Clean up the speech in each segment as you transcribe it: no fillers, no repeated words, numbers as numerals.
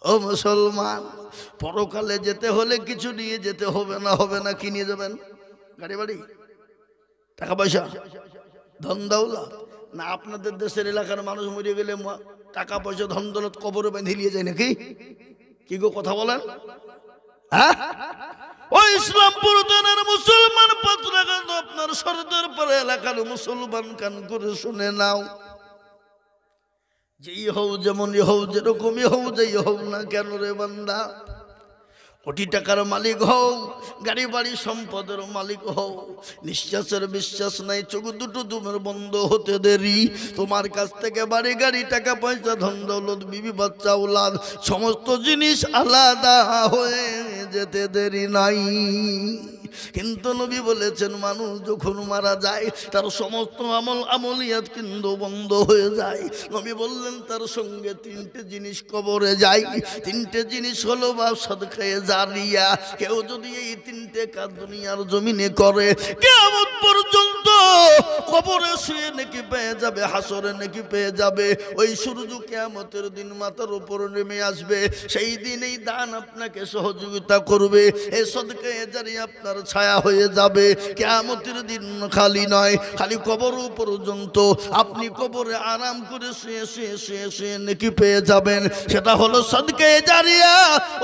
ও মুসলমান, পরকালে যেতে হলে কিছু নিয়ে যেতে হবে না? হবে না? কি নিয়ে যাবেন? গাড়ি বাড়ি, টাকা পয়সা, ধন দৌলত? না আপনাদের দেশের এলাকার মানুষ মরে গেলে টাকা পয়সা ধন দৌলত কবরে বেঁধে নিয়ে যায় নাকি? কি গো কথা বলেন? হ্যাঁ, ও ইসলামপুর থানার মুসলমান পাত্রাগান আপনার সর্দার পাড়া এলাকার মুসলমান কান করে শুনে নাও, যেই হও যেমনই হও যেরকমই হও যেই হও না কেন রে বান্দা, কোটি টাকার মালিক হও, গাড়ি বাড়ি সম্পদের মালিক হও, নিঃশ্বাসের বিশ্বাস নাই, চোখ দুটো তোমার বন্ধ হতে দেরি, তোমার কাছ থেকে বাড়ি গাড়ি টাকা পয়সা ধন দৌলত বিবি বাচ্চা ওলাদ সমস্ত জিনিস আলাদা হয়ে যেতে দেরি নাই। কিন্তু নবী বলেছেন মানুষ যখন মারা যায় তার সমস্ত আমলিয়াত কিন্তু বন্ধ হয়ে যায়। নবী বললেন তার সঙ্গে তিনটে জিনিস কবরে যায়। তিনটে জিনিস হলো বা সদকায়ে জারিয়া। কেউ যদি এই তিনটে কাজ দুনিয়ার জমিনে করে কিয়ামত পর্যন্ত কবরে শুয়ে নেকি পেয়ে যাবে, হাসরে নেকি পেয়ে যাবে। ওই সূর্য কিয়ামতের দিন মাথার উপর নেমে আসবে, সেই দিন এই দান আপনাকে সহযোগিতা করবে, এই সদকায়ে জারিয়া আপনার ছায়া হয়ে যাবে। কিয়ামতের দিন খালি নয়, খালি কবর পর্যন্ত আপনি কবরে আরাম করে শুয়ে শুয়ে শুয়ে শুয়ে নেকি পেয়ে যাবেন। সেটা হলো সদকায়ে জারিয়া।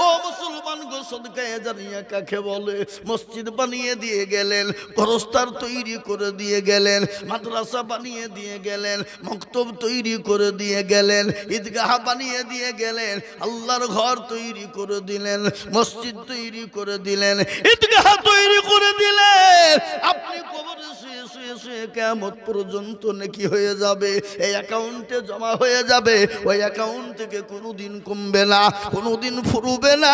ও মুসলমান গো, সদকায়ে জারিয়া কাকে বলে? মসজিদ বানিয়ে দিয়ে গেলেন, গোরস্থান তৈরি করে দিয়ে গেলেন, মাদ্রাসা বানিয়ে দিয়ে গেলেন, মক্তব তৈরি করে দিয়ে গেলেন, ঈদগাহ বানিয়ে দিয়ে গেলেন, আল্লাহর ঘর তৈরি করে দিলেন, মসজিদ তৈরি করে দিলেন, ঈদগাহ তৈরি করে দিলেন। আপনি কবরে শুয়ে শুয়ে শুয়ে কিয়ামত পর্যন্ত নেকি হয়ে যাবে, এই অ্যাকাউন্টে জমা হয়ে যাবে। ওই অ্যাকাউন্ট থেকে কোনোদিন কমবে না, কোনোদিন ফুরবে না।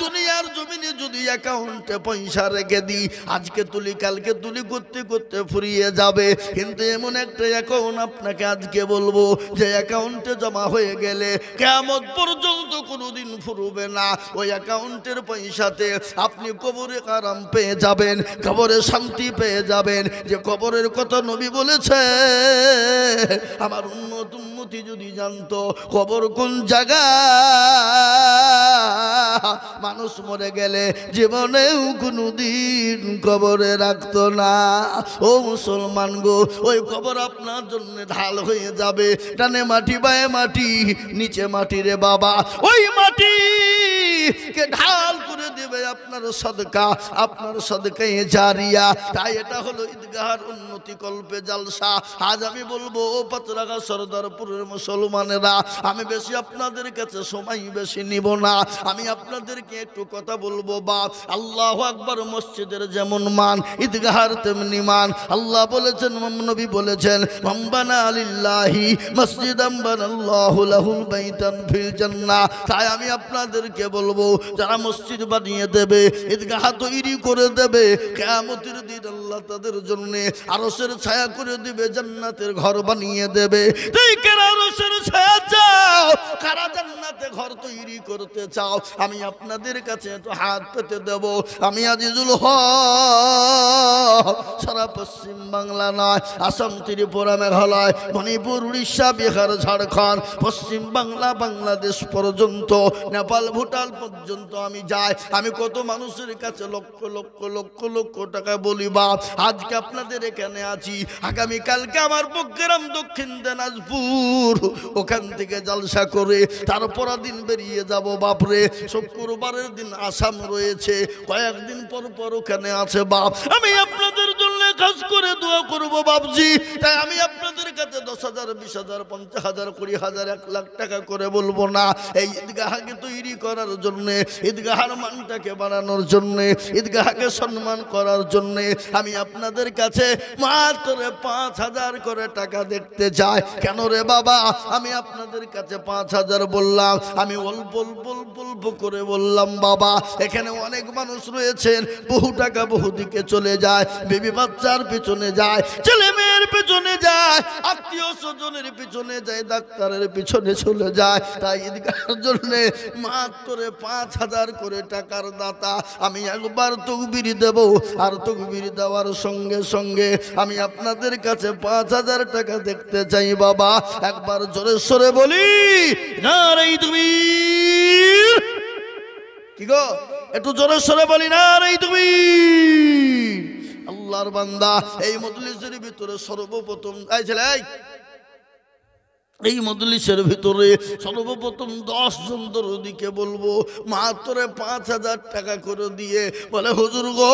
দুনিয়ার জমিনে যদি অ্যাকাউন্টে পয়সা রেখে দিই, আজকে তুলি কালকে তুলি করতে করতে ফুরিয়ে যাবে। কিন্তু এমন একটা অ্যাকাউন্ট আপনাকে আজকে বলবো যে অ্যাকাউন্টে জমা হয়ে গেলে কিয়ামত পর্যন্ত কোনোদিন ফুরবে না। ওই অ্যাকাউন্টের পয়সাতে আপনি কবরে আরাম পেয়ে যাবেন, কবরে শান্তি পেয়ে যাবেন। যে কবরের কথা নবী বলেছে, আমার উম্মতি যদি জানতো কবর কোন জায়গা, মানুষ মরে গেলে জীবনেও কোনোদিন কবরে রাখতো না। ও মুসলমান গো, ওই কবর আপনার জন্য ঢাল হয়ে যাবে। ডানে মাটি বায়ে মাটি, নিচে মাটি রে বাবা, ওই মাটি কে ঢাল করে দেবে আপনার সদকা, আপনার সদকায়ে জারিয়া। তাই এটা হলো ঈদগাহর উন্নতি কল্পে জালসা। আজ আমি বলবো ও পাতরাগা সরদারপুরের মুসলমানেরা, আমি বেশি আপনাদের কাছে সময় বেশি নিব না, আমি আপনাদেরকে একটু কথা বলবো। বাপ আল্লাহু আকবার, মসজিদের যেমন মান ঈদগাহর তেমনি মান। আল্লাহ বলেছেন, নবী বলেছেন, মাম্বানা লিল্লাহি মসজিদাম বানাল্লাহু লাহুল বাইতান ফিল জান্নাহ। তাই আমি আপনাদেরকে বলবো, যারা মসজিদ বানিয়ে দেবে, ঈদগাহ তৈরি করে দেবে, কিয়ামতের দিন আল্লাহ তাদের জন্য আরশের ছায়া করে দিবে, জান্নাতের ঘর বানিয়ে দেবে। তুই কারা আরশের ছায়া চাও, কারা জান্নাতে ঘর তৈরি করতে চাও, আমি আপনাদের কাছে একটু হাত পেতে দেব। আমি আজিজুল হক সারা পশ্চিম বাংলা নয়, আসাম, ত্রিপুরা, মেঘালয়, মণিপুর, উড়িষ্যা, বিহার, ঝাড়খণ্ড, পশ্চিম বাংলা, বাংলাদেশ পর্যন্ত, নেপাল, ভুটান পর্যন্ত আমি যাই। আমি কত মানুষের কাছে লক্ষ লক্ষ লক্ষ লক্ষ টাকা বলি। বাপ আজকে আপনাদের এখানে আছি, আগামী কালকে আমার প্রোগ্রাম দক্ষিণ দিনাজপুর, ওখান থেকে জলসা করে তারপর দিন বেরিয়ে যাব। বাপরে, শুক্রবারের দিন আসাম রয়েছে, কয়েকদিন পর পর ওখানে আছে। বাপ আমি আপনাদের জন্য খাস করে দোয়া করব বাপজি। তাই আমি আপনাদের কাছে 10,000, 20,000, 50,000, 20,000, 1 লাখ টাকা করে বলবো না। এই ঈদগাহকে তৈরি করার জন্যে, ঈদগাহের মানটাকে বাড়ানোর জন্যে, ঈদগাহকে সম্মান করার জন্যে আমি আপনাদের কাছে মাত্র 5,000 করে টাকা দেখতে চাই। কেন রে বাবা, আমি আপনাদের কাছে 5,000 বললাম, আমি অল্প অল্প অল্প অল্প করে বললাম। বাবা এখানে অনেক মানুষ রয়েছেন, বহু টাকা বহু দিকে চলে যায়, বেবি বাচ্চার পিছনে যায়, ছেলে মেয়ের পিছনে যায়, আত্মীয় স্বজনের পিছনে যায়, ডাক্তারের পিছনে চলে যায়। তাই ঈদগাহের জন্য মাত্র 5,000 করে টাকার দাতা। আমি একবার তকবীর দেব, আর তকবীর দেওয়ার সঙ্গে সঙ্গে আমি আপনাদের কাছে 5,000 টাকা দেখতে চাই। বাবা একবার জোরে সরে বলি নারে তাকবীর। কি গো একটু জোরে সরে বলি না রে তুমি আল্লাহর বান্দা এই মজলিসের ভিতরে সর্বপ্রথম এই ছেলে এই মজলিসের ভিতরে সর্বপ্রথম 10 জন দরদিকে বলবো মাত্র 5,000 টাকা করে দিয়ে বলে হুজুর গো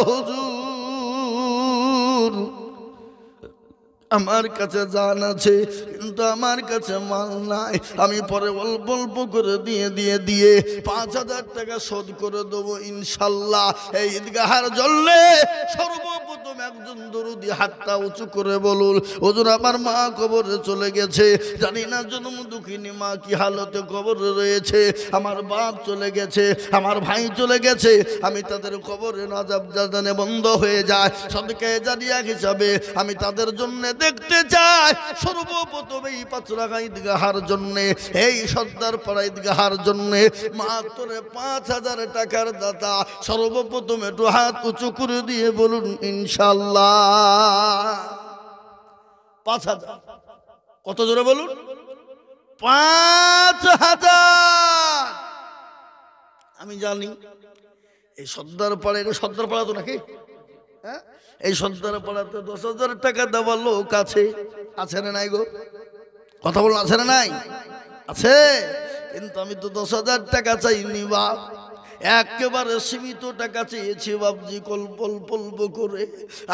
হুজুর আমার কাছে জান আছে কিন্তু আমার কাছে মাল নাই আমি পরে অল্প অল্প করে দিয়ে 5,000 টাকা শোধ করে দেবো ইনশাল্লাহ এই ঈদগাহার জন্যে সর্বপ্রথম একজন দরুদি হাতটা উঁচু করে বলুন হুজুর আমার মা কবরে চলে গেছে জানি না জন্ম দুঃখিনী মা কি হালতে কবরে রয়েছে আমার বাপ চলে গেছে আমার ভাই চলে গেছে আমি তাদের কবরে নাজাব জানে বন্ধ হয়ে যায় সদকায়ে জারিয়া হিসাবে আমি তাদের জন্য দেখতে চাই সর্বপ্রথম এই পাঁচরাগা ঈদগাহার জন্যে এই সর্দার পাড়া ঈদগাহার জন্যে মাত্র 5,000 টাকার দাতা সর্বপ্রথম একটু হাত উঁচু করে দিয়ে বলুন ইনশাল্লাহ 5,000 কত জোরে বলুন 5,000 আমি জানি এই সর্দার পাড়া এটা সর্দার পাড়া তো নাকি হ্যাঁ এই সর্দার পাড়াতে 10,000 টাকা দেওয়ার লোক আছে না নাই গো কথা বলুন আছে না নাই আছে কিন্তু আমি তো 10,000 টাকা চাইনি বাপ একেবারে সীমিত টাকা চেয়েছি বাপজি কল্প করে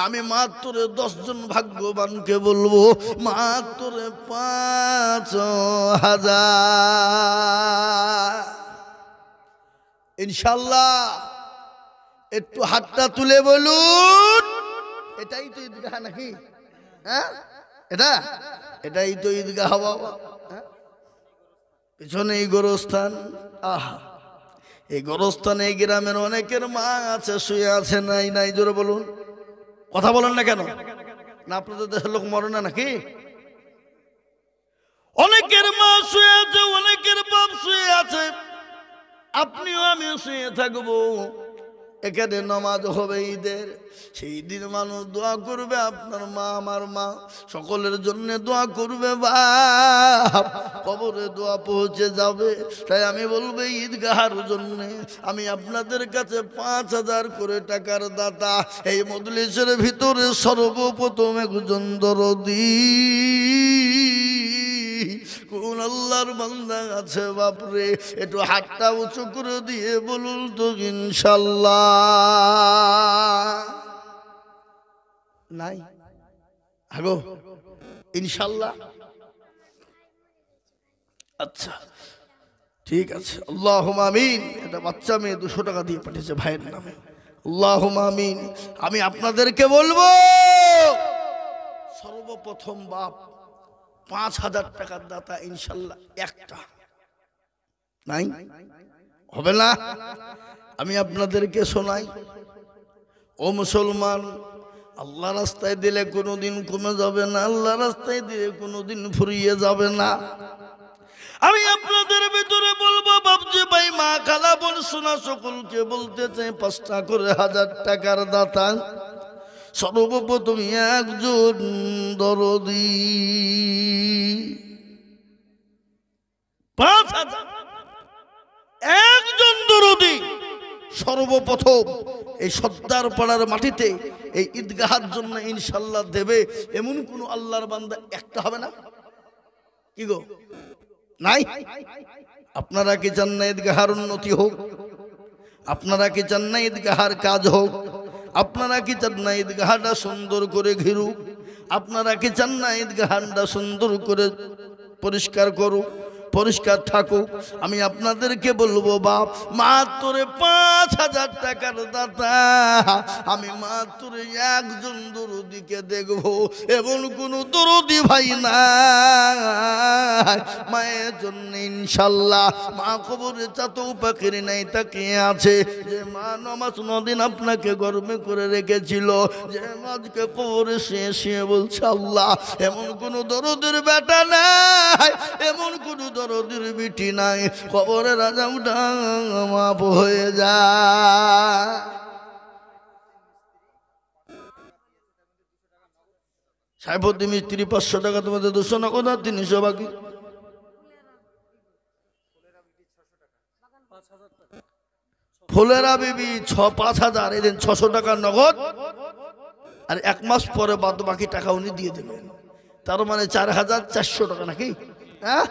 আমি মাত্র 10 জন ভাগ্যবানকে বলবো মাত্র 5,000 ইনশাল্লাহ একটু হাতটা তুলে বলুন এটাই তো ঈদগাহ নাকি হ্যাঁ এটাই তো ঈদগাহ বাবা পিছনে এই গোরস্থান আহা এই গোরস্থানে গ্রামের অনেকের মা আছে শুয়ে আছে নাই জোরে বলুন কথা বলেন না কেন না আপনাদের দেশের লোক মরে না নাকি অনেকের মা শুয়ে আছে অনেকের বাপ শুয়ে আছে আপনিও আমিও শুয়ে থাকবো এখানে নামাজ হবে ঈদের সেই দিন মানুষ দোয়া করবে আপনার মা আমার মা সকলের জন্য দোয়া করবে বাপ কবরে দোয়া পৌঁছে যাবে তাই আমি বলবো ঈদগাহার জন্য আমি আপনাদের কাছে 5,000 করে টাকার দাতা এই মজলিসের ভিতরে সর্বপ্রথম একজন দরদি কোন আল্লাহর বান্দা আছে বাপরে একটু হাতটা উঁচু করে দিয়ে বলুন তো ইনশাল্লাহ নাই আগো ইনশাল্লাহ আচ্ছা ঠিক আছে আল্লাহুম্মা আমিন এটা বাচ্চা মেয়ে 200 টাকা দিয়ে পাঠিয়েছে ভাইয়ের নামে আল্লাহুম্মা আমিন আমি আপনাদেরকে বলবো সর্বপ্রথম বাপ 5,000 টাকার দাতা ইনশাল্লাহ একটা নাই হবে না আমি আপনাদেরকে শোনাই ও মুসলমান আল্লাহ রাস্তায় দিলে কোনোদিন কমে যাবে না আল্লাহ রাস্তায় দিলে কোনোদিন ফুরিয়ে যাবে না আমি আপনাদের ভিতরে বলবো বাপজি ভাই মা খালা বোন সোনা সকলকে বলতে চাই 5টা করে 1,000 টাকার দাতা সর্বপ্রথম একজন দরদি 5,000 একজন দরদি সর্বপ্রথম এই সর্দার পাড়ার মাটিতে এই ঈদগাহার জন্য ইনশাল্লাহ দেবে এমন কোন আল্লাহর বান্দা একটা হবে না কি গো নাই আপনারা কি চান না ঈদগাহার উন্নতি হোক আপনারা কি চান না ঈদগাহার কাজ হোক আপনারা কি চান না ঈদগাহটা সুন্দর করে ঘিরুক আপনারা কি চান না ঈদগাহটা সুন্দর করে পরিষ্কার করুক পরিষ্কার থাকুক আমি আপনাদেরকে বলবো বাপ মাত্র 5,000 টাকার দাতা আমি মাত্র একজন দরদিকে দেখবো এমন কোন দরদি ভাই না মায়ের জন্য ইনশাল্লাহ মা কবরে চাতও পাখির নাই তাকে আছে যে মা নামাজ নদিন আপনাকে গর্বে করে রেখেছিল যে মাঝকে কবরে শুয়ে বলছে আল্লাহ এমন কোন দরদের বেটা নাই এমন কোন দরদের বিটি নাই কবরে রাজা উঠা মাপ হয়ে যায় সাইফুদ্দিন মিস্ত্রি 500 টাকা তোমাদের 200 না কোথা 300 বাকি ফুলেরা বিবি ৫,০০০, এদিন ৬০০ টাকা নগদ, আর ১ মাস পরে বাদ বাকি টাকা উনি দিয়ে দেবেন। তার মানে ৪,৪০০ টাকা নাকি? হ্যাঁ,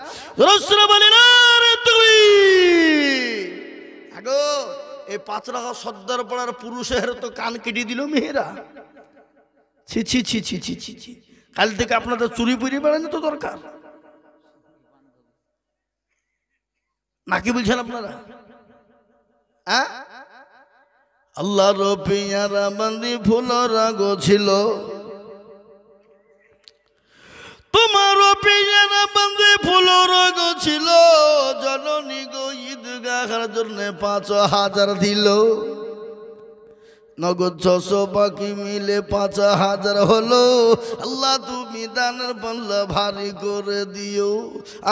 এই ৫ টাকা সর্দার পড়ার পুরুষের তো কান কেটে দিল মেয়েরা। ছি ছি ছি ছি ছি ছি ছি, কাল থেকে আপনাদের চুরি পুরি বেড়ানো তো দরকার নাকি বলছেন আপনারা? হ্যাঁ, আল্লাহর পিয়ারা বান্দি ফুলরা গো ছিল, তোমার পিয়ারা বান্দি ফুলরা গো ছিল, জননী গো ঈদগাহের জন্য ৫,০০০ দিল, নগদ ৬০০ বাকি মিলে ৫,০০০ হলো। আল্লাহ তুমি দানের পাল্লা ভারী করে দিও,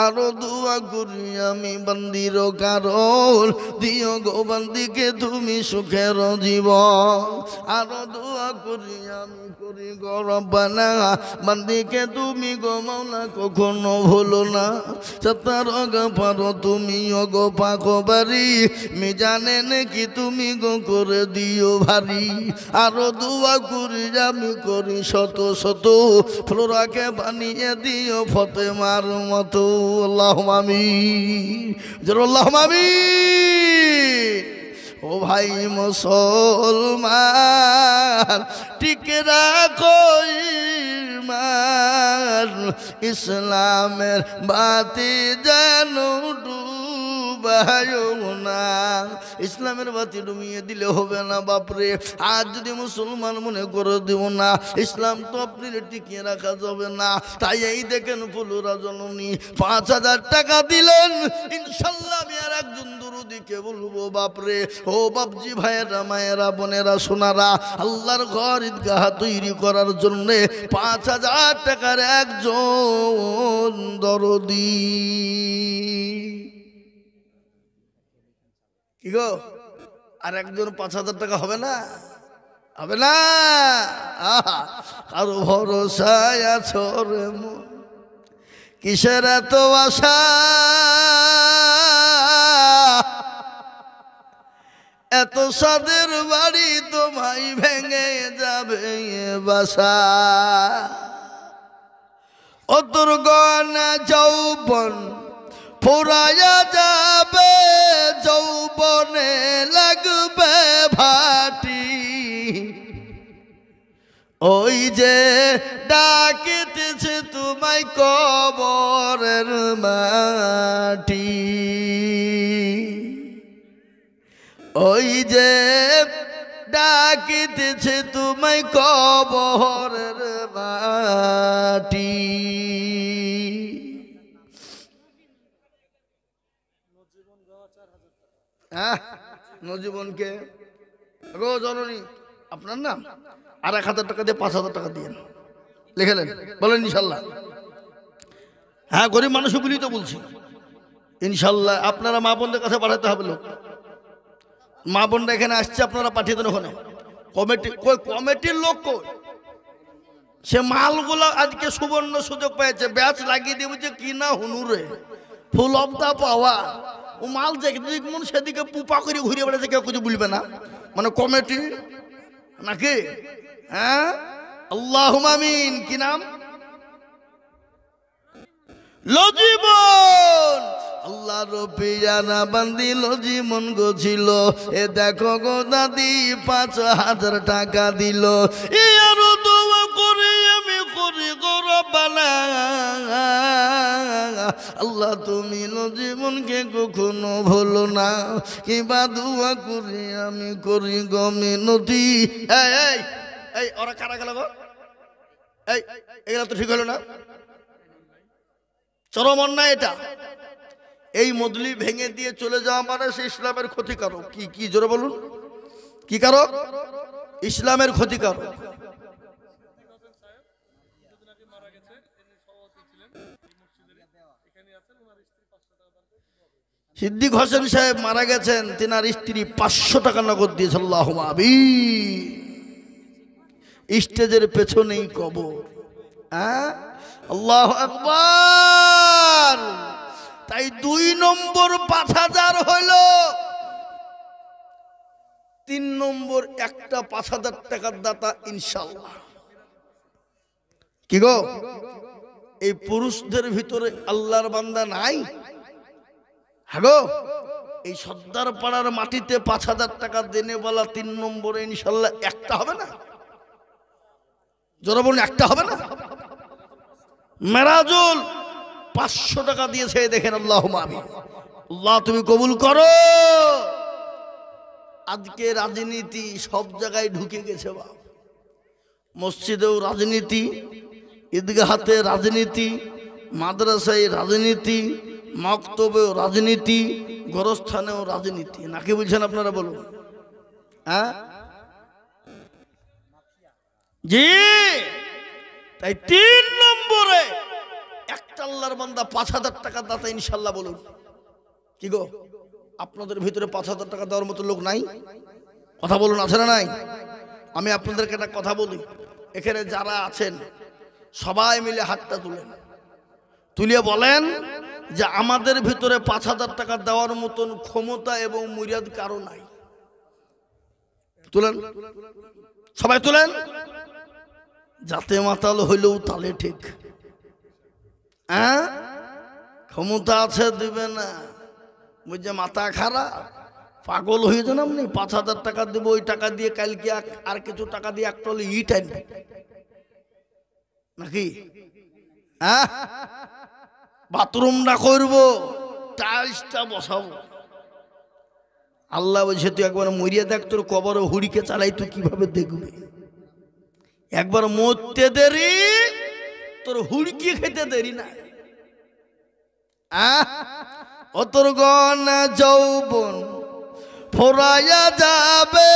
আরো দোয়া করি আমি বান্দির কারণ, দিও গো বান্দিকে তুমি সুখের জীবন। আরো দোয়া করি আমি করি গো রব্বানা, বান্দিকে তুমি গো মাওলা কখনো ভুলো না। সত্তর পারো তুমি গো পাকবারি, মিজানে নাকি তুমি গো করে দিও ভারী। আরো দোয়া করি আমি করি শত শত, ফ্লোরাকে বানিয়ে দিও ফতেমার মতো। আল্লাহুম্মা আমিন, আল্লাহুম্মা আমিন। ও ভাই মুসলমান, টিকে রাখো ঈমান, ইসলামের বাতি যেন ডুবায়ো না। ইসলামের বাতি ডুবিয়ে দিলে হবে না বাপরে। আজ যদি মুসলমান মনে করে দেব না, ইসলাম তো আপনি টিকিয়ে রাখা যাবে না। তাই এই দেখেন ফুলরা জননী ৫,০০০ টাকা দিলেন। ইনশাল্লাহ আমি আর একজন দুরুদিকে বলবো বাপরে। ও বাপজি ভাইয়েরা, মায়েরা, বোনেরা, সোনারা, আল্লাহর ঘর ঈদগাহ তৈরি করার জন্য ৫,০০০ টাকার একজন দরদি। কি গো, আর একজন ৫,০০০ টাকা হবে না? হবে না? কারো ভরসায় আছো রে মন, কিসের এত আশা, এত সাদের বাড়ি তোমায় ভেঙে যাবে বাসা, অতর গয়না যৌবন ফুরায়া যাবে, যৌবনে লাগবে ভাটি, ওই যে ডাকিতেছে তোমায় কবরের মাটি, ওই যে ডাকিতেছে তোমায় কবরের মাটি। হ্যাঁ, নজীবনকে গো জননী আপনার নাম, আর ১,০০০ টাকা দিয়ে ৫,০০০ টাকা দিয়ে লিখেলেন, বলেন ইনশাল্লাহ। হ্যাঁ, গরিব মানুষ বলেই তো বলছি ইনশাল্লাহ। আপনারা মা বোনদের কাছে পাঠাতে হবে লোক, মা বোনরা এখানে আসছে, আপনারা পাঠিয়ে দেন ওখানে। কমিটি কই, কমিটির লোক কই? সে মালগুলো আজকে সুবর্ণ সুযোগ পেয়েছে, ব্যাচ লাগিয়ে দিয়ে বলছে কি না হুনুরে ফুল অফ দা পাওয়া। ও মাল যেদিকে মন সেদিকে পুপা করে ঘুরে বেড়াচ্ছে, কেউ কিছু বলবে না, মানে কমিটি নাকি? হ্যাঁ, আল্লাহুম্মা আমিন। কি নাম? লজীবন। আল্লাহর পিয়ারা বান্দি লজীবন গো ছিল, এ দেখো গো দাদি ৫,০০০ টাকা দিল। এ আরো দোয়া করে আমি করি গো রব্বানা, আল্লাহ তুমি লজীবনকে কখনো ভুলো না। কিবা দোয়া করি আমি করি গো মিনতি। এই এই ওরা কারা গেল গো? এই এগুলা তো ঠিক হলো না, চরম অন্যায় এটা। এই মজলি ভেঙে দিয়ে চলে যাওয়া মানে সে ইসলামের ক্ষতিকারক। কি কি জোরে বলুন, কি কারক? ইসলামের ক্ষতিকারক। সিদ্দিক হোসেন সাহেব মারা গেছেন, তিনার স্ত্রী ৫০০ টাকা নগদ দিয়েছে। আল্লাহুম্মা আমিন। স্টেজের পেছনেই কবর। হ্যাঁ, আল্লাহু আকবার। তাই ২ নম্বর ৫,০০০ হইল 3 নম্বর একটা 5,000 টাকার দাতা ইনশাআল্লাহ। কি গো, এই পুরুষদের ভিতরে আল্লাহর বান্দা নাই? হ্যাঁ গো, এই সর্দার পাড়ার মাটিতে 5,000 টাকা দেনে বলা 3 নম্বরে ইনশাআল্লাহ একটা হবে না? জোরে বলুন, একটা হবে না? মেরাজুল 500 টাকা দিয়েছে, দেখেন। আল্লাহুম্মা আমিন। আল্লাহ তুমি কবুল করো। আজকে রাজনীতি সব জায়গায় ঢুকে গেছে বাপ। মসজিদেও রাজনীতি, ঈদগাহাতে রাজনীতি, মাদ্রাসায় রাজনীতি, মক্তবেও রাজনীতি, গোরস্থানেও রাজনীতি। নাকি বলছেন আপনারা বলুন? হ্যাঁ জি। তাই 3 নম্বরে একটা আল্লাহর বান্দা 5,000 টাকা দাতা ইনশাআল্লাহ বলুন। কি গো, আপনাদের ভিতরে 5,000 টাকা দেওয়ার মতো লোক নাই? কথা বলুন, আছে না নাই? আমি আপনাদেরকে একটা কথা বলি, এখানে যারা আছেন সবাই মিলে হাতটা তুলেন, তুলিয়ে বলেন যে আমাদের ভিতরে 5,000 টাকা দেওয়ার মতন ক্ষমতা এবং মুরাদ কারো নাই। তুলেন, সবাই তুলেন। যাতে মাতাল হইলেও তালে ঠিক। হ্যাঁ, ক্ষমতা আছে দিবে না, বুঝছে মাথা খারাপ, পাগল হয়ে যান আপনি। 5,000 টাকা দেবো, ওই টাকা দিয়ে কালকে আর কিছু টাকা দিয়ে একটা হলে ইট আনবে নাকি? হ্যাঁ, বাথরুমটা করবো, টাইলসটা বসাবো। আল্লাহ বলছে তুই একবার মরিয়া দেখ, তোর কবর হুড়িকে চালাই তুই কিভাবে দেখবে। একবার মরতে দেরি, তোর হুড়কি খেতে দেরি না। ও তোর গনা যৌবন ফোরাইয়া যাবে,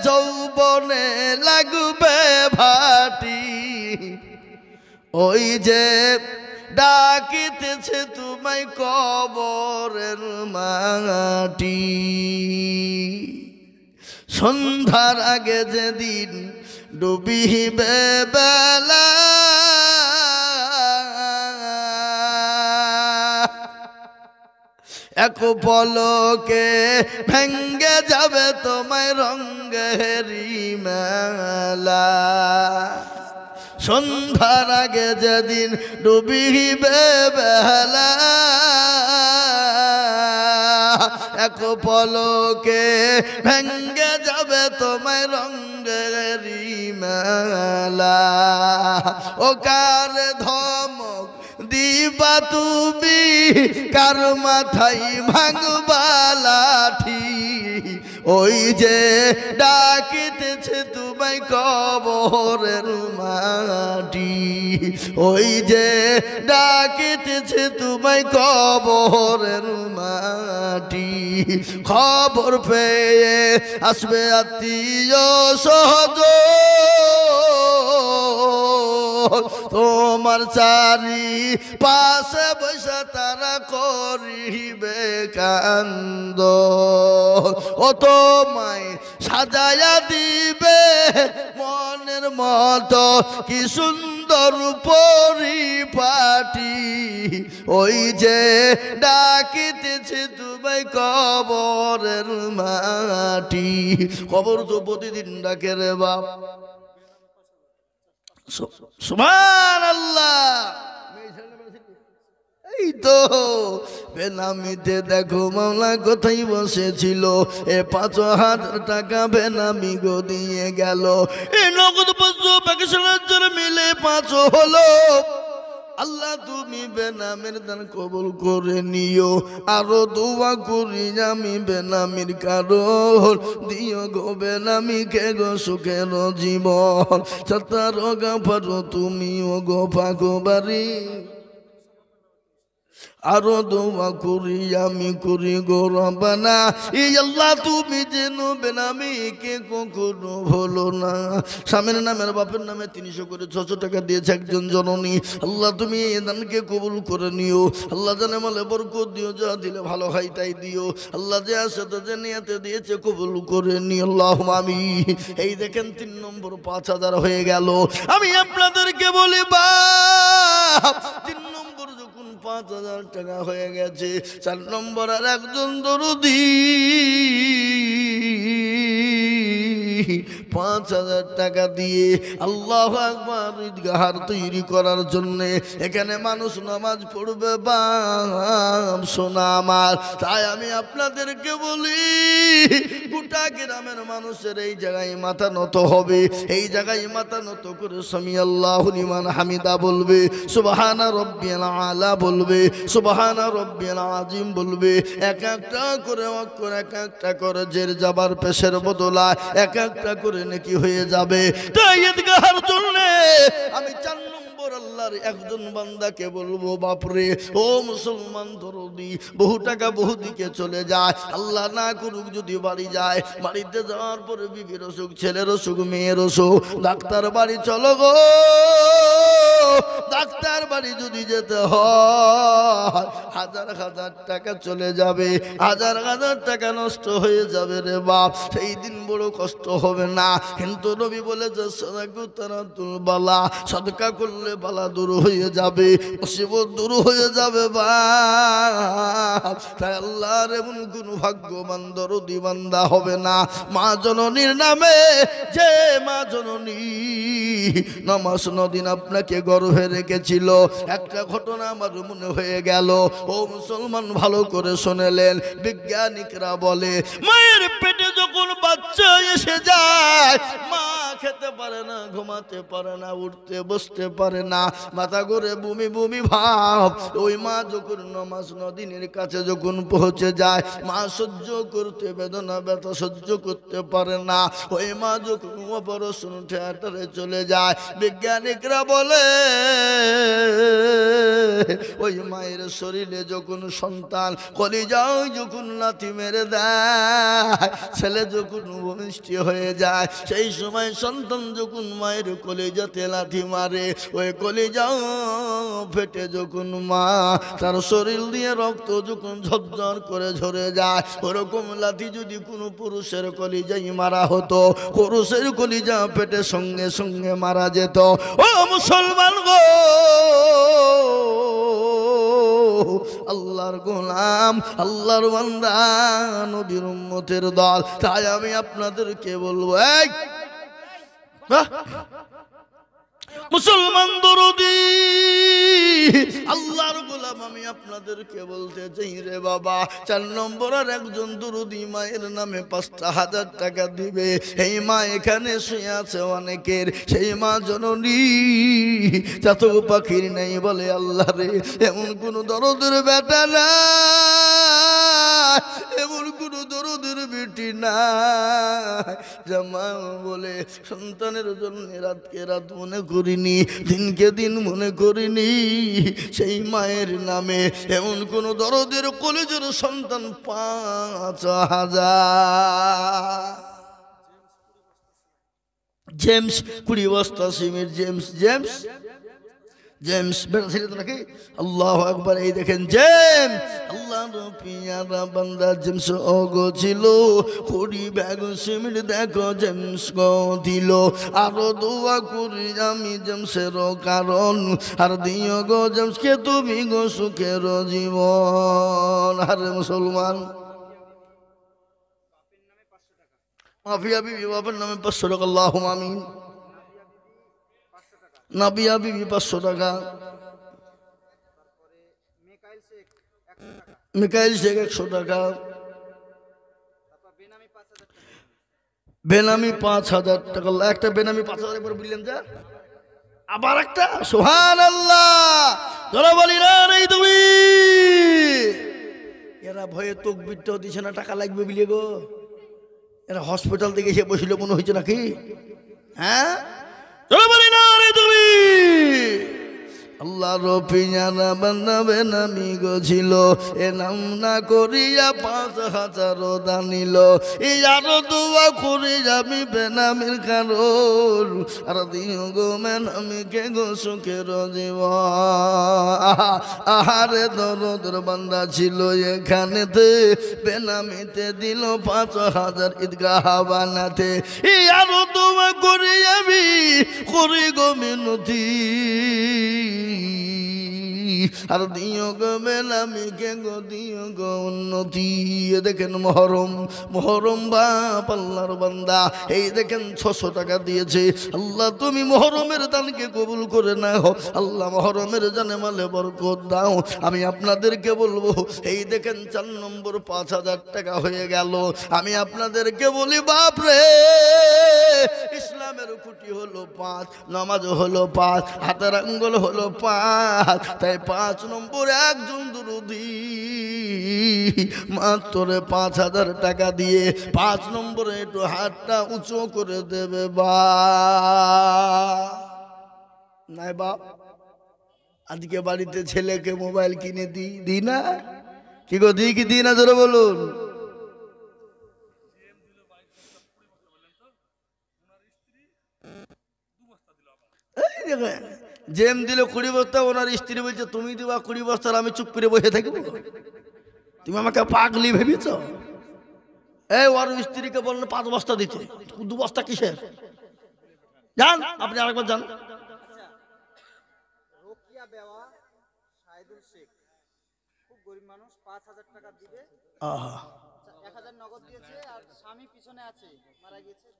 যৌবনে লাগবে ভাটি। ওই যে ডাকিতেছে তোমায় কবরের মাটি। সন্ধ্যার আগে যেদিন ডুবিবে বেলা, এক পলকে ভেঙ্গে যাবে তোমায় রঙ্গেরি মেলা। সন্ধ্যার আগে যেদিন ডুবিবে বেলা, এক পলকে ভেঙ্গে যাবে তোমায় রঙ্গেরি মেলা। ও কার ধমক দিবা তুমি, কার মাথায় ভাঙবা লাঠি। ওই যে ডাকিতেছে তোমায় কবরের মাটি। ওই যে ডাকিতেছে তোমায় কবরের মাটি। খবর পেয়ে আসবে আত্মীয় স্বজন, তোমার চারি পাশে বসে তারা করিবে কান্দ। ও তোমায় সাজায়া দিবে মনের মতো কি সুন্দর পরিপাটি। ওই যে ডাকিতেছে তোমায় কবরের মাটি। কবর তো প্রতিদিন ডাকে রে বাপ। সুবহানাল্লাহ। এই তো বেনামিতে দেখো মাওলা কোথায় বসেছিল, এ 5,000 টাকা বেনামি গো দিয়ে গেল। এই নগদ 500 পাকিস্তানের মিলে 5 হলো। আল্লাহ তুমি বেনামের দান কবুল করে নিও। আরো দোয়া করি আমি বেনামির কারণ দিও গো বেনামিকে গো সুখের জীবন। সত্তার গাফারো তুমি ও গো পাগবারি। আরো দোয়া করি আমি করি গো রব্বানা। এই আল্লাহ তুমি যেন বেনামিকে কখনো ভুলো না। স্বামীর নামের বাপের নামে 300 করে 600 টাকা দিয়েছে একজন জননী। আল্লাহ তুমি এই দানকে কবুল করে নিও। আল্লাহ জানে মালে বরকত দিও, যা দিলে ভালো হয় তাই দিও। আল্লাহ যে আছে তো যে নিয়াতে দিয়েছে কবুল করে নিও। আল্লাহুম্মা আমিন। এই দেখেন 3 নম্বর 5,000 হয়ে গেল। আমি আপনাদেরকে বলি বাপ, 3 নম্বর যখন 5,000 টাকা হয়ে গেছে, 4 নম্বর আর একজন দরদি 5,000 টাকা দিয়ে আল্লাহু আকবার ঈদগাহ তৈরি করার জন্য এখানে মানুষ নামাজ পড়বে। বাপ শোনা আমার, তাই আমি আপনাদেরকে বলি গোটা গ্রামের মানুষের এই জায়গায় মাথা নত হবে, এই জায়গায় মাথা নত করে সামি আল্লাহু লিমান হামিদা বলবে, সুবহানা রাব্বিয়াল আলা বলবে, সুবহানা রাব্বিয়াল আযীম বলবে। এক একটা করে অক্ষর, এক একটা করে জের জাবার পেশের বদলায় এক একটা করে নেকি হয়ে যাবে। তাই ঈদগাহের জন্য আমি 4 নম্বর আল্লাহর একজন বান্দাকে বলবো, বাপরে ও মুসলমান দরদি, বহু টাকা বহু দিকে চলে যায়, আল্লাহ না করুক যদি বাড়ি যায়, বাড়িতে যাওয়ার পরে বিবির অসুখ, ছেলের অসুখ, মেয়ের অসুখ, ডাক্তার বাড়ি চলো গো, ডাক্তার বাড়ি যদি যেতে হয় 1000 টাকা চলে যাবে, 1000 টাকা নষ্ট হয়ে যাবে রে বাপ। সেই দিন বড় কষ্ট হবে না, কিন্তু নবী বলেছে সাদাকাতুল বালা, সাদকা করলে বালা দূর হয়ে যাবে, মুসিবত দূর হয়ে যাবে বাপ। তাই আল্লাহর এমন কোন ভাগ্যবান দরদি বান্দা হবে না মা জননীর নামে, যে মা জননী নামাজ নদিন আপনাকে গর্ভে রেখেছিল। একটা ঘটনা আমার মনে হয়ে গেল, ও মুসলমান ভালো করে শুনেলেন। বিজ্ঞানিকরা বলে মায়ের পেটে যখন বাচ্চা এসে যায়, মা খেতে পারে না, ঘুমাতে পারে না, উঠতে বসতে পারে না, মাথা ঘুরে বমি বমি ভাব। ওই মা যখন নামাজ নদিনের কাছে যখন পৌঁছে যায়, মা সহ্য করতে, বেদনা ব্যথা সহ্য করতে পারে না, ওই মা যখন অপারেশন থিয়েটারে চলে যায়, বিজ্ঞানিকরা বলে ওই মায়ের শরীরে যখন সন্তান কলিজাও যখন লাথি মেরে দেয়, ছেলে যখন ভূমিষ্ঠ হয়ে যায়, সেই সময় সন্তান যখন মায়ের কলিজাতে লাথি মারে, ওই কলিজাও ফেটে যখন মা তার শরীর দিয়ে রক্ত যখন ঝরঝর করে ঝরে যায়, ওরকম লাথি যদি কোনো পুরুষের কলিজাই মারা হতো, পুরুষের কলিজা ফেটে সঙ্গে সঙ্গে মারা যেত। ও মুসলমান গো, আল্লাহর গোলাম, আল্লাহর বান্দা, নবীর উম্মতের দল, তাই আমি আপনাদেরকে বলবো, এই মুসলমান দরদি আল্লাহর গোলাম, আমি আপনাদেরকে বলতে চাই রে বাবা, 4 নম্বরের একজন দরদি মায়ের নামে 5,000 টাকা দিবে। এই মা এখানে শুয়ে আছে অনেকের, সেই মা জননী চাতক পাখির নেই বলে আল্লাহ রে, এমন কোন দরদের বেটা না, এমন কোন দরদের বেটি না, জামা বলে সন্তানের জন্য রাতকে রাত মনে করিনি, দিনকে দিন মনে করিনি, সেই মায়ের নামে এমন কোন দরদের কলেজের সন্তান 5,000। জেমস 20 বস্তা সিমের, জেমস জেমস জেমস বেটা ছিল নাকি? আল্লাহু আকবার। এই দেখেন জেমস, আল্লাহর পিয়ারা বান্দা জেমস ওগো ছিল, 20 ব্যাগ সিমেন্ট দেখো জেমস গো দিল। আরো দোয়া করি আমি জেমসের কারণ, আর দিও গো জেমসকে তুমি গো সুখের জীবন। আরে মুসলমান, মাফিয়া বিবি বাবার নামে 500 টাকা, আল্লাহুম্মা আমিন। নাবিয়া বিবি 500 টাকা, মিকাইল শেখ 100 টাকা, বেনামি 5,000 টাকা। একটা বেনামি 5,000 পরে বললেন যে আবার একটা, সুবহানাল্লাহ, ধরো বলি না রে তুমি। এরা ভয়ে তকবীরটাও দিছে না, টাকা লাগবে বলে গো। এরা হসপিটাল থেকে এসে বসিল মনে হয়েছে নাকি? হ্যাঁ, আল্লাহর পিয়ারা বান্দা বেনামি গো ছিল, এ নাম না করিয়া 5,000 দানিল। এই আরো দোয়া করি আমি বেনামির কারণ, আর দিও গো বেনামিকে গো সুখের জীবন। আহারে দরদের বান্দা ছিল এখানেতে, বেনামিতে দিল 5,000 ঈদগাহ বানাতে। এই আরো দোয়া করি আমি করি গো মিনতি, আর দিও গো বেনামিকে গো দিও গো উন্নতি। দেখেন মহরম, মহরম বাপ আল্লাহর বান্দা, এই দেখেন 600 টাকা দিয়েছে। আল্লাহ তুমি মহরমের দানকে কবুল করে নাও আল্লাহ, মহরমের জানে মালে বরকত দাও। আমি আপনাদেরকে বলবো, এই দেখেন 4 নম্বর 5000 টাকা হয়ে গেল। আমি আপনাদেরকে বলি বাপ রে, ইসলামের খুঁটি হলো 5, নামাজ হলো 5, হাতের আঙ্গুল হলো 5। তাই 5 নম্বর একজন দুরুদি মাত্র 5000 টাকা দিয়ে 5 নম্বরে একটু হাতটা উঁচু করে দেবে বা নাই বাপ? আজকে বাড়িতে ছেলেকে মোবাইল কিনে দিই না? কি গো দিই কি দিই না জোরে বলুন? জেম দিল 20 বস্তা, ওনার স্ত্রী বলছে তুমি দিবা 20 বস্তা, আমি চুপ করে বসে থাকবো? তুমি আমাকে পাগলি ভেবেছ? এই ওর স্ত্রীকে বললো 5 বস্তা দিতে, 2 বস্তা কিসের? যান আপনি আরেকবার যান।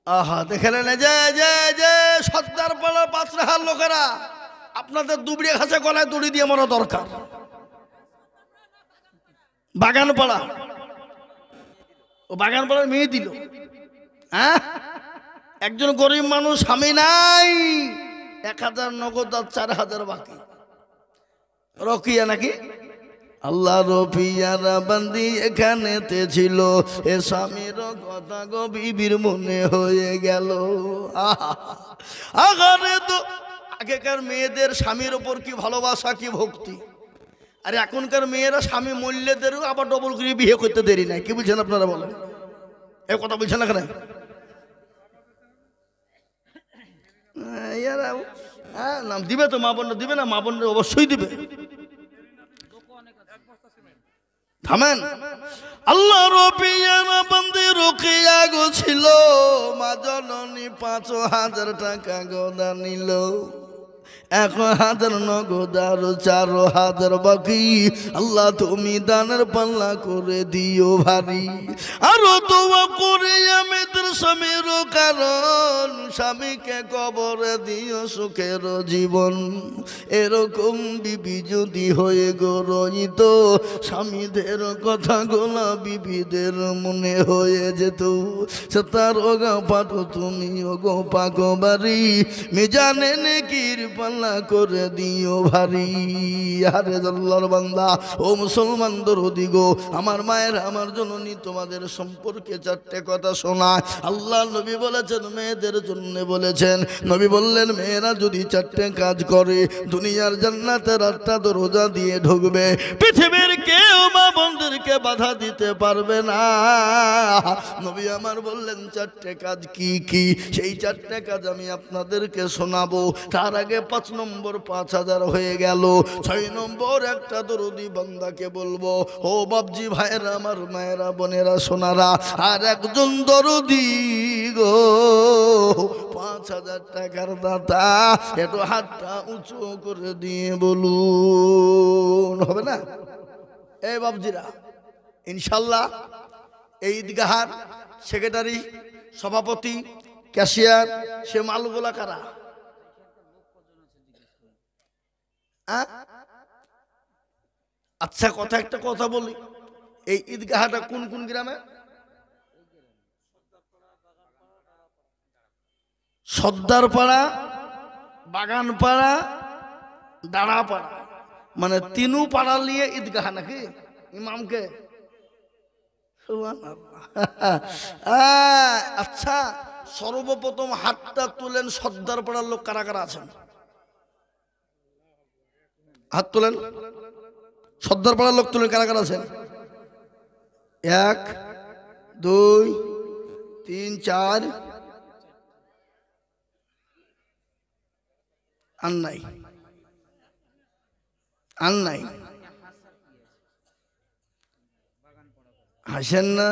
আহা দেখলেন যে যে যে সর্দার পাড়ার 5 রাখার লোকেরা আপনাদের দুবড়ে ঘাসে গলায় দড়ি দিয়ে মারা দরকার। বাগান পাড়া, ও বাগান পাড়ার মেয়ে দিল। হ্যাঁ, একজন গরিব মানুষ, স্বামী নাই, 1000 নগদ আর 4000 বাকি। রকিয়া নাকি? আল্লাহ রফিয়ারা বান্দি এখানেতে ছিল, এ স্বামীর কথা গো বিবির মনে হয়ে গেল। আগারে তো আগেকার মেয়েদের স্বামীর ওপর কি ভালোবাসা, কি ভক্তি, আর এখনকার মেয়েরা স্বামী মূল্যদেরও আবার ডবল করে বিয়ে করতে দেরি নাই। কি বুঝছেন আপনারা বলেন? এই কথা বুঝছেন না কেন? হ্যাঁ নাম দিবে তো, মা বোনরা দিবে না? মা বোনরা অবশ্যই দিবে। থামেন। আল্লাহ রবিয়ানা বান্দি রুকিয়া গো ছিল, মা জননী 5000 টাকা গোদা নিল। 1000 নগদ আর 4000 বাকি। আল্লাহ তুমি দানের পাল্লা করে দিও ভারী। আরো দোয়া করে আমি তোর স্বামীর কারণ, স্বামীকে কবরে দিও সুখের জীবন। এরকম বিবি যদি হয়ে গরহিত, স্বামীদের কথা গোলা বিবিদের মনে হয়ে যেত। সে তার ওগা পাঠো তুমি ওগো পাগো বাড়ি, মিজানে নেকির পাল্লা করে দিও ভারী। আরে আল্লাহর বান্দা ও মুসলমান দরদি গো, আমার মায়ের আমার জননী তোমাদের সম্পর্কে 4টে কথা শোনায়। আল্লাহ নবী বলেছেন, মেয়েদের জন্য বলেছেন। নবী বললেন মেয়েরা যদি 4টে কাজ করে, দুনিয়ার জান্নাতের 8টা দরজা দিয়ে ঢুকবে। পৃথিবীর কেউ মা বোনদেরকে বাধা দিতে পারবে না। নবী আমার বললেন 4টে কাজ কি কি, সেই 4টে কাজ আমি আপনাদেরকে শোনাবো। তার আগে 5 নম্বর 5000 হয়ে গেল। 6 নম্বর একটা দরদি বান্দাকে বলবো, ও বাপজি ভাইরা আমার, মায়েরা বোনেরা সোনারা, আর একজন দরদি গো 5000 টাকার দাতা, একটু হাতটা উঁচু করে দিয়ে বলুন, হবে না? এই বাপজিরা ইনশাল্লাহ এই ঈদগাহার সেক্রেটারি, সভাপতি, ক্যাশিয়ার, সে মালগুলা কারা? আচ্ছা কথা একটা কথা বলি, এই ঈদগাহটা কোন কোন গ্রামে? সর্দারপাড়া, বাগানপাড়া, দাঁড়াপাড়া, মানে 3 পাড়া নিয়ে ঈদগাহ নাকি? ইমামকে আচ্ছা সর্বপ্রথম হাতটা তুলেন, সর্দারপাড়ার লোক কারা কারা আছেন? হাত তোলেন। সর্দারপাড়ার লোক তুলেন, কারা কারা আছেন? 1 2 3 4 আর নাই, আর নাই, হাসেন না।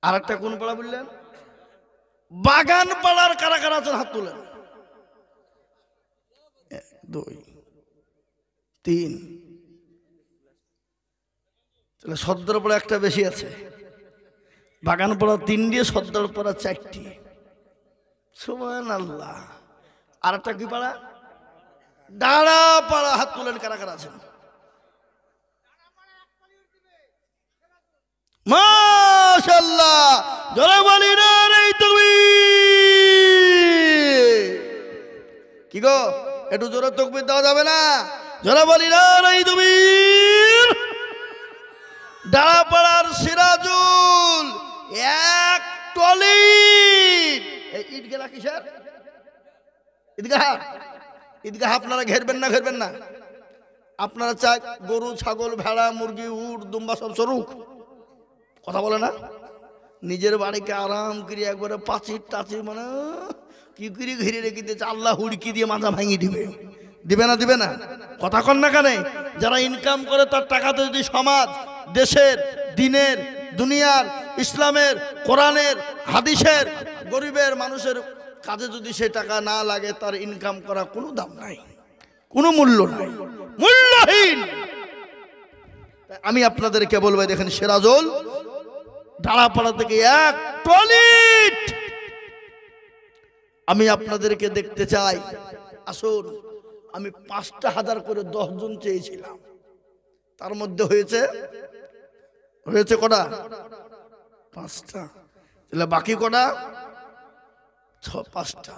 আর একটা কোন পাড়া বললেন? বাগান পাড়ার কারা কারা আছেন? হাত তোলেন। 1 2 3, তাহলে সর্দারপাড়া একটা বেশি আছে, বাগানপাড়া 3টি, সর্দারপাড়া 4টি। সুবহানাল্লাহ। আর একটা কি পাড়া? ডাড়াপাড়া। হাত তুলেন কারা কারা আছেন? মাশাআল্লাহ। জোরে বলি না রে তুমি কি গো, একটু জোরে তাকবীর দেওয়া যাবে না? জোরে বলি না রে তুমি। ডাড়াপাড়ার সিরাজুল এক টলি। এই ঈদগাহ কিসের? ঈদগাহ। ঈদগাহ আপনারা ঘেরবেন না? ঘেরবেন না? আপনারা চাই গরু, ছাগল, ভেড়া, মুরগি, উট, দুম্বা সব সরুক, কথা বলে না? নিজের বাড়িকে আরাম করে একবারে পাঁচির টাচির মানে কি করে ঘিরে রেখে দিয়েছে, আল্লাহ হুড়কি দিয়ে মাজা ভাঙিয়ে দিবে। দিবে না? দিবে না? কথা কন না কেন? যারা ইনকাম করে তার টাকাতে যদি সমাজ, দেশের, দিনের, দুনিয়ার, ইসলামের, কোরআনের, হাদিসের, গরিবের মানুষের কাজে যদি সে টাকা না লাগে, তার ইনকাম করা কোনো দাম নাই, কোনো মূল্য নাই, মূল্যহীন। আমি আপনাদেরকে বলবো, দেখেন সিরাজুল ডাড়াপাড়া থেকে এক টলিট আমি আপনাদেরকে দেখতে চাই। আসুন, আমি 5,000 করে 10 জন চেয়েছিলাম, তার মধ্যে হয়েছে কটা? 5টা। তাহলে বাকি কটা? 5টা।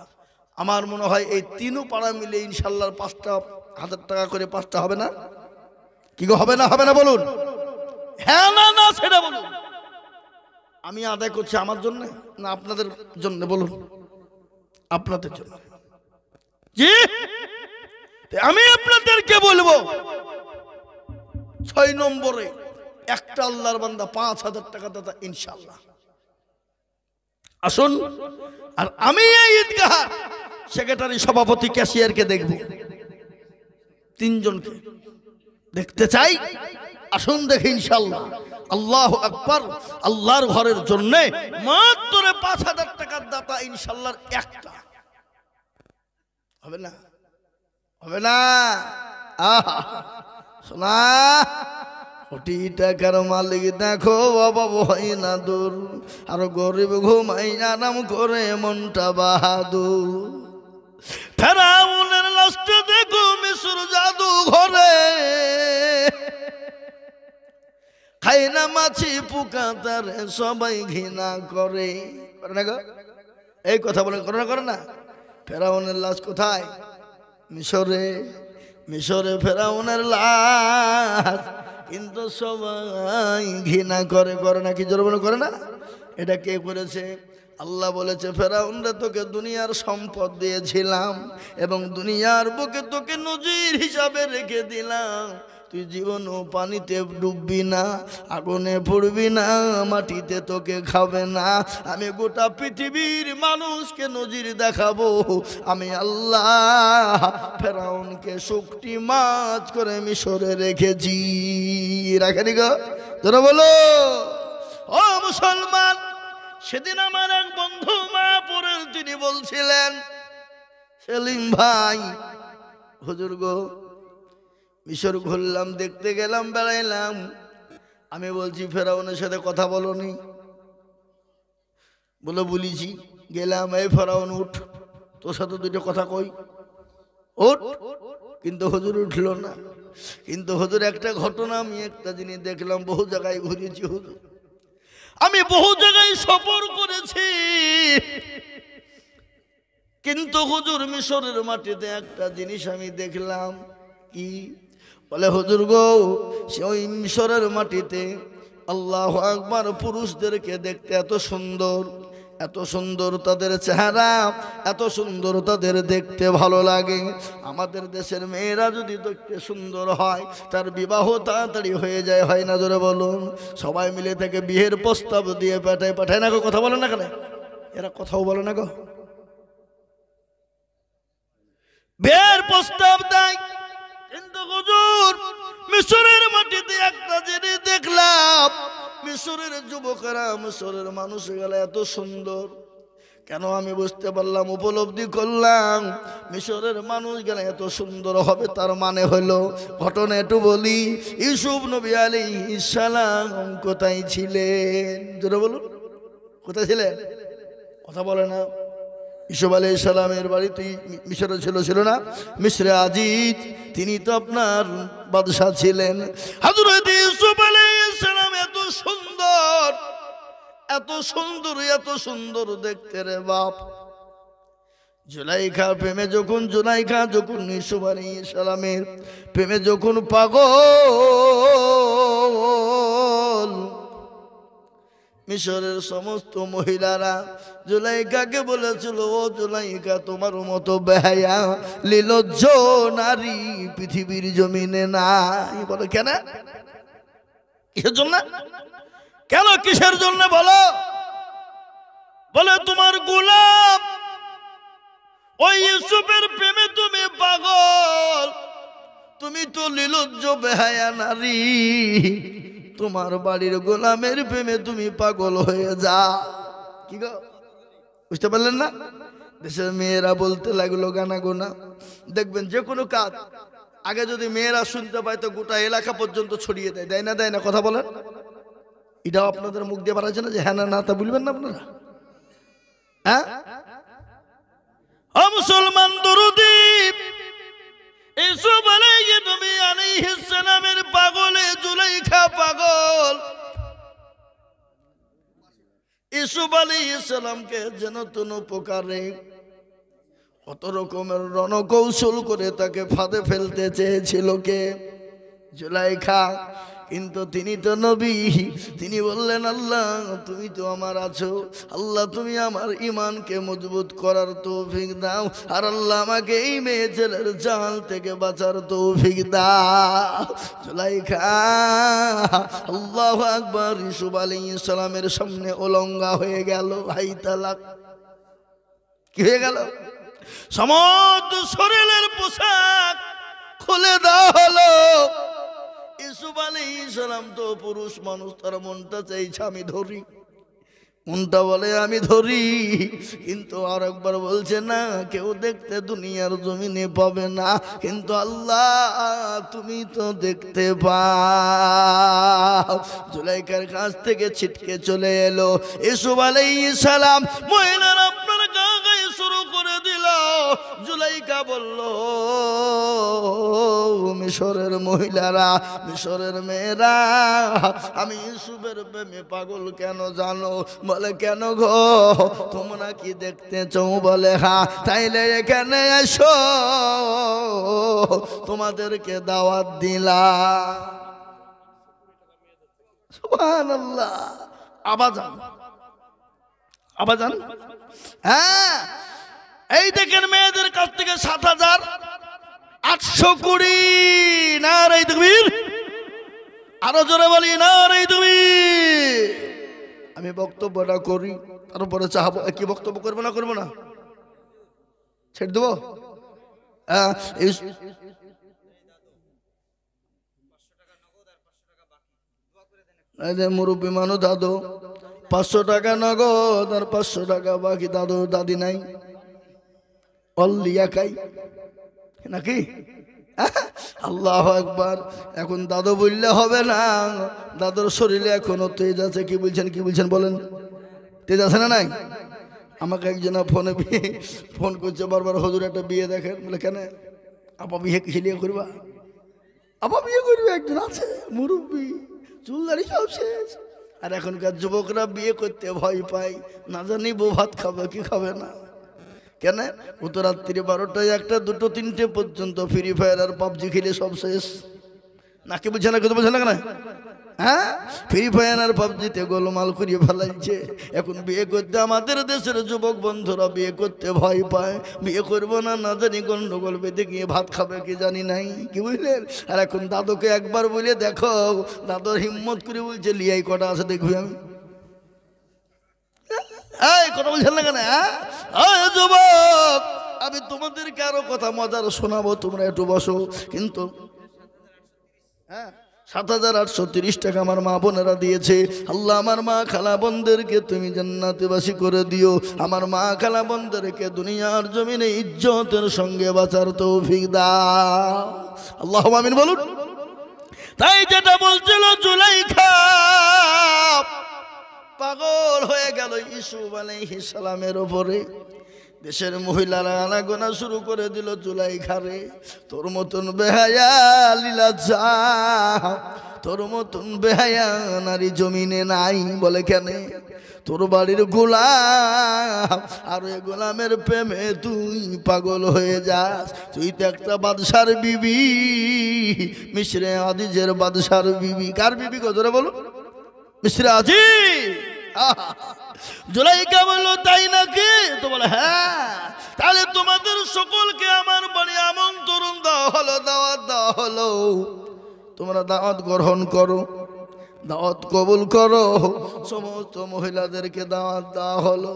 আমার মনে হয় এই 3 পাড়া মিলে ইনশাল্লাহ 5,000 টাকা করে 5টা হবে না? কি গো, হবে না? হবে না বলুন? হ্যাঁ না না সেটা বলুন। আমি আদায় করছি আমার জন্য না আপনাদের জন্য? বলুন। আপনাদের জন্য। জি, আমি আপনাদেরকে বলবো 6 নম্বরে একটা আল্লাহর বান্দা 5,000 টাকা দাতা ইনশাআল্লাহ। আসুন, আর আমি এই ঈদগাহ সেক্রেটারি, সভাপতি, ক্যাশিয়ারকে দেখব, 3 জনকে দেখতে চাই। আসুন দেখি ইনশাআল্লাহ। আল্লাহু আকবার। আল্লাহর ঘরের জন্য মাত্র 5,000 টাকার দাতা ইনশাআল্লাহ একটা হবে না? হবে না? আহা শোনা, কোটি টাকার মালিক দেখো বাবা ভয় না দূর, আর গরিব ঘুমাই আরাম করে মনটা বাহাদুর। ফেরাউনের লাশটা দেখো মিশর জাদু ঘরে, খাই না মাছি পোকা তারে সবাই ঘৃণা করে। করে না গো? এই কথা বলে করে না? করে না? ফেরাউনের লাশ কোথায়? মিশরে। মিশরে ফেরাউনের লাশ, কিন্তু সবাই ঘৃণা করে। করে না? কি জোর বলে করে না? এটা কে করেছে? আল্লাহ বলেছে, ফেরাউন রে তোকে দুনিয়ার সম্পদ দিয়েছিলাম এবং দুনিয়ার বুকে তোকে নজির হিসাবে রেখে দিলাম। তুই জীবনও পানিতে ডুববি না, আগুনে পড়বি না, মাটিতে তোকে খাবে না। আমি গোটা পৃথিবীর মানুষকে নজির দেখাবো, আমি আল্লাহ ফেরাউনকে শুকটি মাছ করে মিশরে রেখেছি। রাখেনি গো? তোরা বলো ও মুসলমান। সেদিন আমার এক বন্ধু মায়াপুরের, তিনি বলছিলেন, সেলিম ভাই, হুজুর গো মিশর ঘুরলাম, দেখতে গেলাম, বেড়াইলাম। আমি বলছি ফেরাউনের সাথে কথা বলনি? বলে বলেছি। গেলাম, এই ফেরাউন উঠ, তোর সাথে 2টা কথা কই, উঠ। কিন্তু হুজুর উঠলো না। কিন্তু হুজুর একটা ঘটনা, আমি একটা জিনিস দেখলাম, বহু জায়গায় ঘুরেছি হুজুর, আমি বহু জায়গায় সফর করেছি, কিন্তু হুজুর মিশরের মাটিতে একটা জিনিস আমি দেখলাম। কি? বলে হুজুর গো, সে ওই মিশরের মাটিতে আল্লাহু আকবার, পুরুষদেরকে দেখতে এত সুন্দর, এত সুন্দর তাদের চেহারা, এত সুন্দর তাদের দেখতে ভালো লাগে। আমাদের দেশের মেয়েরা যদি দেখতে সুন্দর হয়, তার বিবাহ তাড়াতাড়ি হয়ে যায়, হয় না? জোরে বলুন। সবাই মিলে তাকে বিয়ের প্রস্তাব দিয়ে পাঠায় না গো? কথা বলে না কেন? এরা কথাও বলে না গো? বিয়ের প্রস্তাব দেয়। কিন্তু হুজুর মিশরের মাটিতে একটা জিনিস দেখলাম, মিশরের যুবকেরা, মিশরের মানুষগুলো এত সুন্দর, কেন আমি বুঝতে পারলাম, উপলব্ধি করলাম মিশরের মানুষ গেলে এত সুন্দর হবে, তার মানে হলো, ঘটনা একটু বলি, ইউসুফ নবী আলাইহিস সালাম কোথায় ছিলেন? জোরে বলুন, কোথায় ছিলেন? কথা বলে না। ইউসুফ আলাইহিস সালামের বাড়িতে মিশরে ছিল না? মিশরে আজিজ, তিনি তো আপনার বাদশা ছিলেন। হযরত ইউসুফ আলাইহিস সালাম এত সুন্দর, এত সুন্দর, এত সুন্দর দেখতে রে বাপ। জুলাইখা প্রেমে যখন, জুলাইখা যখন ইউসুফ আলাইহিস সালামের প্রেমে যখন পাগল, মিশরের সমস্ত মহিলারা জুলাইখাকে বলেছিল, ও জুলাইখা, তোমার মতো বেহায়া নির্লজ্জ নারী পৃথিবীর জমিনে নাই। বলে কেন? কিসের জন্য? কেন, কিসের জন্য বলো? বলে তোমার গোলাম ওই ইউসুফের প্রেমে তুমি পাগল, তুমি তো নির্লজ্জ বেহায়া নারী, তোমার বাড়ির গোলামের প্রেমে তুমি পাগল হয়ে যা। কি গো, বুঝতে পারলেন না? দেশের মেয়েরা বলতে লাগলো গানা গোনা, দেখবেন যে কোনো কাজ আগে যদি মেয়েরা শুনতে পায় তো গোটা এলাকা পর্যন্ত ছড়িয়ে দেয়, দেয় না? দেয় না? কথা বলেন। এটাও আপনাদের মুখ দিয়ে বাড়াচ্ছে না যে হ্যাঁ না, তা বলবেন না আপনারা? হ্যাঁ, মুসলমান দরুদি, ইউসুফ আলাইহিস সালামের পাগলে জুলাইখা পাগল। ইউসুফ আলাইহিস সালামকে যেন তেন প্রকারে কত রকমের রণকৌশল করে তাকে ফাঁদে ফেলতে চেয়েছিল কে? জুলাইখা। কিন্তু তিনি তো নবী, তিনি বললেন, আল্লাহ তুমি তো আমার আছো, আল্লাহ তুমি আমার ইমানকে মজবুত করার তৌফিক দাও, আর আল্লাহ আমাকে এই মেয়ে ছেলের জাল থেকে বাঁচার তৌফিক দাও। জুলাইখা আল্লাহু আকবার, ইউসুফ আলাইহিস সালামের সামনে উলঙ্গা হয়ে গেল। হাই তালাক! কি হয়ে গেল? সমস্ত শরীরের পোশাক খুলে দেওয়া হলো। ইউসুফ আলাইহিস সালাম তো পুরুষ মানুষ, তার মনটা চাইছে আমি ধরি, মনটা বলে আমি ধরি, কিন্তু আর একবার বলছে না, কেউ দেখতে দুনিয়ার জমিনে পাবে না, কিন্তু আল্লাহ তুমি তো দেখতে পাও। জুলাইখার কাছ থেকে ছিটকে চলে এলো ইউসুফ আলাইহিস সালাম। মহিলারা আপনার গা গায়ে শুরু করে দিল। জুলাইখা বলল, মিশরের মহিলারা, মিশরের মেয়েরা, আমি ইউসুফের প্রেমে পাগল কেন জানো? বলে কেন গো, তোমরা কি দেখতে চাও? বলে হ্যাঁ। তাইলে এখানে এসো, তোমাদেরকে দাওয়াত দিলাম। সুবহানাল্লাহ। আবাজান, আবাজান, হ্যাঁ, এই দেখেন মেয়েদের কাছ থেকে 7,820। নারে তাকবীর! আরো জোরে বলি নারে তাকবীর! আমি বক্তব্যটা করি, তারপরে চাহাবো কি বক্তব্য করবো না, করবো না, ছেড়ে দেবো। মুরব্বী মানুষ দাদু, 500 টাকা নগদ আর 500 টাকা বাকি। দাদু দাদি নাই, অল্লিয়া খাই নাকি? আল্লাহু আকবার। এখন দাদু বললে হবে না, দাদুর শরীরে এখনো তেজ আছে। কি বলছেন, কি বলছেন বলেন? তেজ আছে না নাই? আমাকে একজন ফোনে ফোন করছে বারবার, হুজুর একটা বিয়ে দেখেন। বলে কেন? আপা বিয়ে কিসে নিয়ে করবা? আপা বিয়ে করবে, একজন আছে মুরব্বী, চুলদারি সব শেষ। আর এখনকার যুবকরা বিয়ে করতে ভয় পায়, না জানি বউ ভাত খাবে কি খাবে না। কেন? ও তো রাত্রি 12টায় 1টা 2টো 3টে পর্যন্ত ফ্রি ফায়ার আর পাবজি খেলে সব শেষ। নাকি বুঝে না, কথা বুঝে না কেন? হ্যাঁ, ফ্রি ফায়ার আর পাবজিতে গোলমাল করিয়ে ফেলাইছে। এখন বিয়ে করতে আমাদের দেশের যুবক বন্ধুরা বিয়ে করতে ভয় পায়, বিয়ে করবো না, না জানি গন্ডগোল বেঁধে গিয়ে ভাত খাবে কি জানি নাই। কি বুঝলেন? আর এখন দাদুকে একবার বলে দেখো, দাদুর হিম্মত করে বলছে লিয়াই কটা আছে দেখবি আমি। এই কথা বলছেন না কেন? হ্যাঁ যুবক, আমি তোমাদেরকে আরো কথা মজার শোনাবো, তোমরা একটু বসো। কিন্তু হ্যাঁ, 7,830 টাকা আমার মা বোনেরা দিয়েছে। আল্লাহ আমার মা খালা বোনদেরকে তুমি জান্নাতবাসী করে দিও। আমার মা খালা বোনদেরকে দুনিয়ার জমিনে ইজ্জতের সঙ্গে বাঁচার তৌফিক দাও। আল্লাহুম্মা আমিন বলুন। তাই যেটা বলছিল জুলাইখা পাগল হয়ে গেল ইউসুফ আলাইহিস সালামের উপরে। দেশের মহিলারা আনাগোনা শুরু করে দিল, জুলাইখা রে তোর মতন বেহায়া লীলাজ্জা, তোর মতন বেহায়া নারী জমিনে নাই। বলে কেন? তোর বাড়ির গোলাম, আর ওই গোলামের প্রেমে তুই পাগল হয়ে যাস। তুই তো একটা বাদশার বিবি, মিশরে আজিজের বাদশার বিবি। কার বিবি গো জোরে বলো? মিশরে আজিজ। জুলাইখা বলল তাই নাকি? তো বলে হ্যাঁ। তাহলে তোমাদের সকলকে আমার বাড়ি আমন্ত্রণ দেওয়া হলো, দাওয়াত দেওয়া হলো, তোমরা দাওয়াত গ্রহণ করো, দাওয়াত কবুল করো। সমস্ত মহিলাদেরকে দাওয়াত দেওয়া হলো।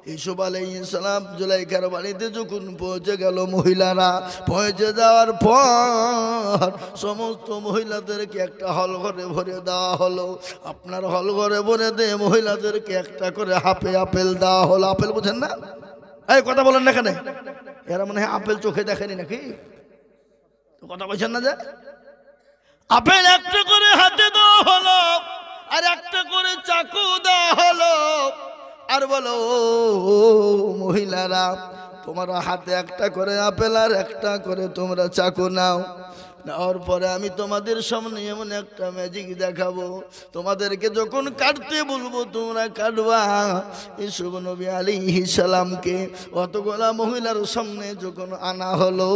ইউসুফ আলাইহিস সালাম জুলাইখার বাড়িতে যখন পৌঁছে গেল, মহিলারা পৌঁছে যাওয়ার পর সমস্ত মহিলাদেরকে একটা হল ঘরে ভরে দেওয়া হলো। আপনার হল ঘরে ভরে দিয়ে মহিলাদেরকে একটা করে হাফে আপেল দেওয়া হলো। আপেল বুঝেন না? এই কথা বলেন না কেন? এরা মনে হয় আপেল চোখে দেখেনি নাকি? কথা বলছেন না? যে আপেল একটা করে হাতে দেওয়া হলো, আর একটা করে চাকু দেওয়া হলো। আর বলো মহিলারা, তোমরা হাতে একটা করে আপেল আর একটা করে তোমরা চাকু নাও। নেওয়ার পরে আমি তোমাদের সামনে এমন একটা ম্যাজিক দেখাবো, তোমাদেরকে যখন কাটতে বলবো তোমরা কাটবা। ইউসুফ নবী আলাইহিস সালামকে অতগুলা মহিলার সামনে যখন আনা হলো,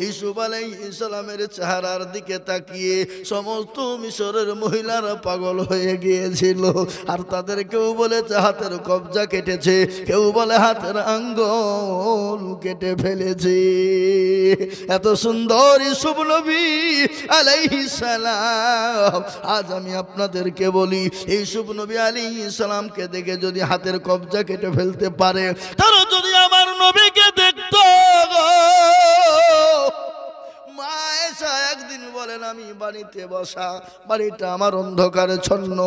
ইউসুফ আলাইহিস সালামের চেহারার দিকে তাকিয়ে সমস্ত মিশরের মহিলারা পাগল হয়ে গিয়েছিল। আর তাদের কেউ বলেছে হাতের কবজা কেটেছে, কেউ বলে হাতের আঙ্গুল কেটে ফেলেছে। এত সুন্দর ইউসুফ নবী আলাইহিস সালাম। আজ আমি আপনাদেরকে বলি, ইউসুফ নবী আলাইহিস সালামকে দেখে যদি হাতের কবজা কেটে ফেলতে পারে, তারা যদি আমার নবীকে দেখতো, মা এসা একদিন বলেন আমি বাড়িতে বসা, বাড়িটা আমার অন্ধকারে ছন্ন,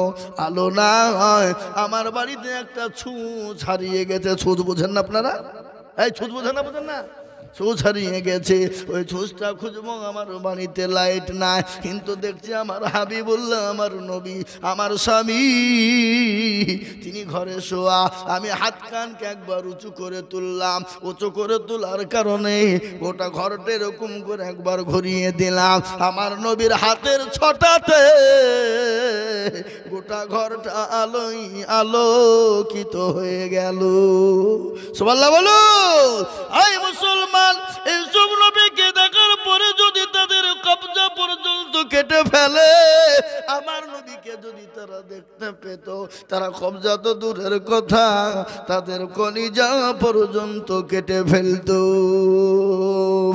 আলো না হয়, আমার বাড়িতে একটা ছুঁচ হারিয়ে গেছে। ছুঁচ বোঝেন না আপনারা? এই ছুঁচ বোঝেন না? বোঝেন না? ছুঁচ হারিয়ে গেছে, ওই ছুঁচটা খুঁজবো। আমার বাড়িতে লাইট নাই, কিন্তু দেখছি আমার হাবিবুল্লাহ, আমার নবী, আমার স্বামী, তিনি ঘরে শোয়া। আমি হাত কানকে একবার উঁচু করে তুললাম, উঁচু করে তোলার কারণে গোটা ঘরটা এরকম করে একবার ঘুরিয়ে দিলাম। আমার নবীর হাতের ছটাতে গোটা ঘরটা আলোই আলোকিত হয়ে গেল। সুবহানাল্লাহ বলো। আই মুসলমান, ইউসুফ নবীকে দেখার পরে যদি তাদের কবজা পর্যন্ত কেটে ফেলে, আমার নবীকে যদি তারা দেখতে পেত, তারা কবজা তো দূরের কথা, তাদের কলিজা পর্যন্ত কেটে ফেলতো।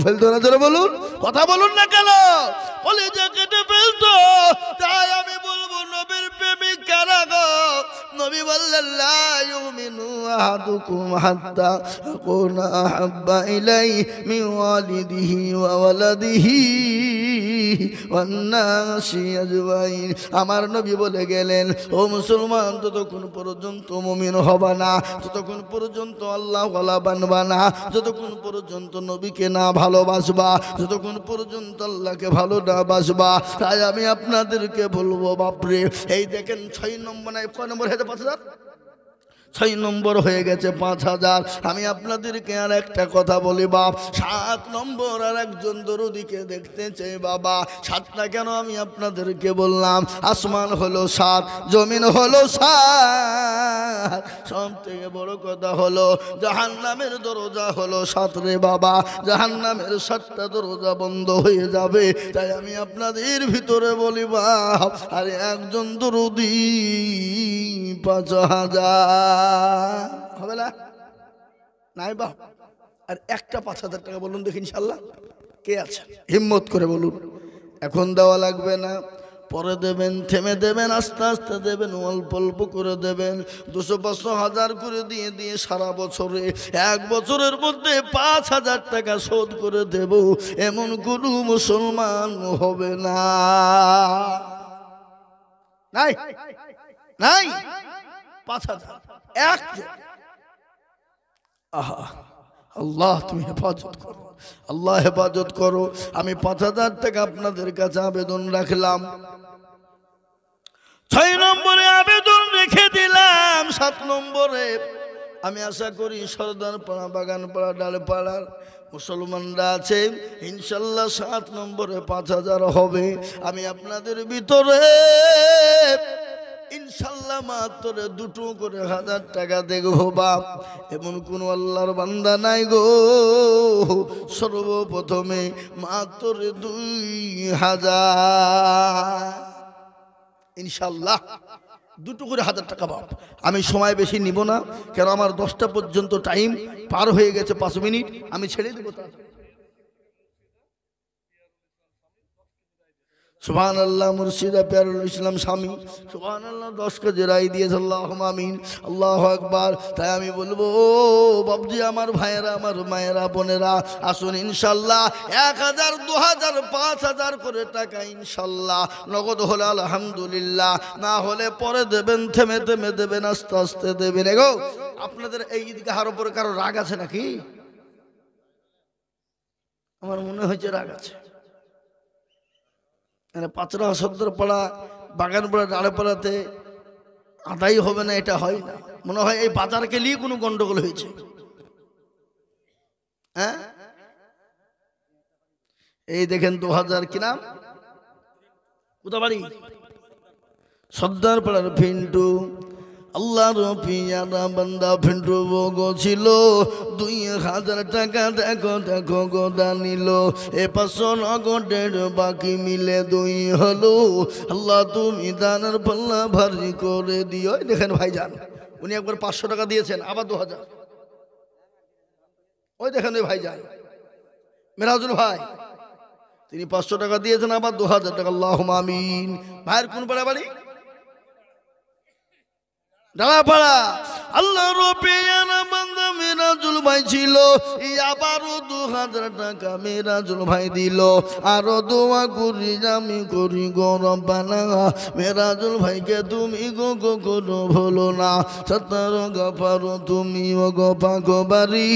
ফেলতো না? জোরে বলুন, কথা বলুন না কেন? কলিজা কেটে ফেলতো। তাই আমি বলবো, নবীর প্রেমিক কারা গো? নবী বললেন লা ইউমিনু আহাদুকুম হাত্তা আকুনা আহাব্বা ইলাইহি মিন ওয়ালিদিহি ওয়া ওয়ালাদিহি ওয়ান নাসি আজমাইন। আমার নবী বলে গেলেন, ও মুসলমান, যতক্ষণ পর্যন্ত মুমিন হবা না, যতক্ষণ পর্যন্ত আল্লাহ ওয়ালা বানবা না, যতক্ষণ পর্যন্ত নবীকে না ভালোবাসবা, যতক্ষণ পর্যন্ত আল্লাহকে ভালো না বাসবা। তাই আমি আপনাদেরকে বলবো, বাপরে, এই দেখেন 6 নম্বর নাই, কয় নম্বর হয়েছে? 5,000। 6 নম্বর হয়ে গেছে 5,000। আমি আপনাদেরকে আর একটা কথা বলি বাপ, 7 নম্বর আর একজন দরুদিকে দেখতে চাই বাবা। 7টা কেন আমি আপনাদেরকে বললাম? আসমান হলো 7, জমিন হলো 7। সব থেকে বড় কথা হলো জাহান্নামের দরজা হলো 7 রে বাবা। জাহান্নামের 7টা দরজা বন্ধ হয়ে যাবে। তাই আমি আপনাদের ভিতরে বলি বাপ, আরে একজন দরুদি 5,000 হবে না? নাই বাপ। আর একটা 5,000 টাকা বলুন দেখি, ইনশাল্লাহ কে আছে? হিম্মত করে বলুন। এখন দেওয়া লাগবে না, পরে দেবেন, থেমে দেবেন, আস্তে আস্তে দেবেন, অল্প অল্প করে দেবেন। 200, 500, 1000 করে দিয়ে দিয়ে সারা বছরে 1 বছরের মধ্যে 5,000 টাকা শোধ করে দেব, এমন কোনো মুসলমান হবে না। নাই নাই 5,000 একজন। আহা আল্লাহ তুমি হেফাজত করো, আল্লাহ হেফাজত করো। আমি 5,000 টাকা আপনাদের কাছে আবেদন রাখলাম। 6 নম্বরে আবেদন রেখে দিলাম। 7 নম্বরে আমি আশা করি সরদারপাড়া, বাগানপাড়া, ডালপাড়ার মুসলমানরা আছে, ইনশাল্লাহ 7 নম্বরে 5,000 হবে। আমি আপনাদের ভিতরে ইনশাল্লাহ মাত্র 2 করে 1,000 টাকা দেখবো বাপ। এমন কোন আল্লাহর বান্দা নাই গো, সর্বপ্রথমে মাত্র 2,000 ইনশাল্লাহ 2 করে 1,000 টাকা বাপ। আমি সময় বেশি নিব না, কেন আমার 10টা পর্যন্ত টাইম পার হয়ে গেছে, 5 মিনিট আমি ছেড়ে দেবো। সুবহানাল্লাহ। মুর্শিদা প্যারুল ইসলাম স্বামী সুবহানাল্লাহ 10 কেজি রায় দিয়েছে, আল্লাহুম্মা আমিন, আল্লাহু আকবার। তাই আমি বলবো বাবজি, আমার ভাইয়েরা, আমার মায়েরা, বোনেরা, আসুন ইনশাল্লাহ 1,000, 2,000, 5,000 করে টাকা ইনশাল্লাহ নগদ হলে আলহামদুলিল্লাহ, না হলে পরে দেবেন, থেমে থেমে দেবেন, আস্তে আস্তে দেবেন। এগো আপনাদের এই ঈদগাহের উপরে কারো রাগ আছে নাকি? আমার মনে হয়েছে রাগ আছে। পাঁচরা, সর্দারপাড়া, বাগানপাড়া, ডালপাড়াতে আদায় হবে না, এটা হয় না। মনে হয় এই বাজারকে নিয়ে কোনো গন্ডগোল হয়েছে। হ্যাঁ, এই দেখেন 2,000 কি নাম, কোথা বাড়ি? সর্দারপাড়ার ফিন্টু। আল্লাহর পিয়ারা বান্দা ফিন্টু বগো ছিল, 2,000 টাকা দেখো দেখো গোদা নিল। 500 নগদের বাকি মিলে 2 হলো। আল্লাহ তুমি দানের পাল্লা ভারী করে দিও। দেখেন ভাইজান, উনি একবার 500 টাকা দিয়েছেন, আবার 2,000। ওই দেখেন ওই ভাইজান মেরাজুল ভাই, তিনি 500 টাকা দিয়েছেন, আবার 2,000 টাকা। আল্লাহুম্মা আমিন। ভাইয়ের কোন পাড়া বাড়ি? ডালাপাড়া। আল্লাহ রবিয়ানা বান্দা মেরাজুল ভাই ছিল, আবারও 2,000 টাকা মেরাজুল ভাই দিল। আরো দোয়া করি আমি করি গো রব্বানা, মেরাজুল ভাইকে তুমি গো গো কোনো ভুলো না। সত্তর গফারো তুমি ও গো পাগো বাড়ি,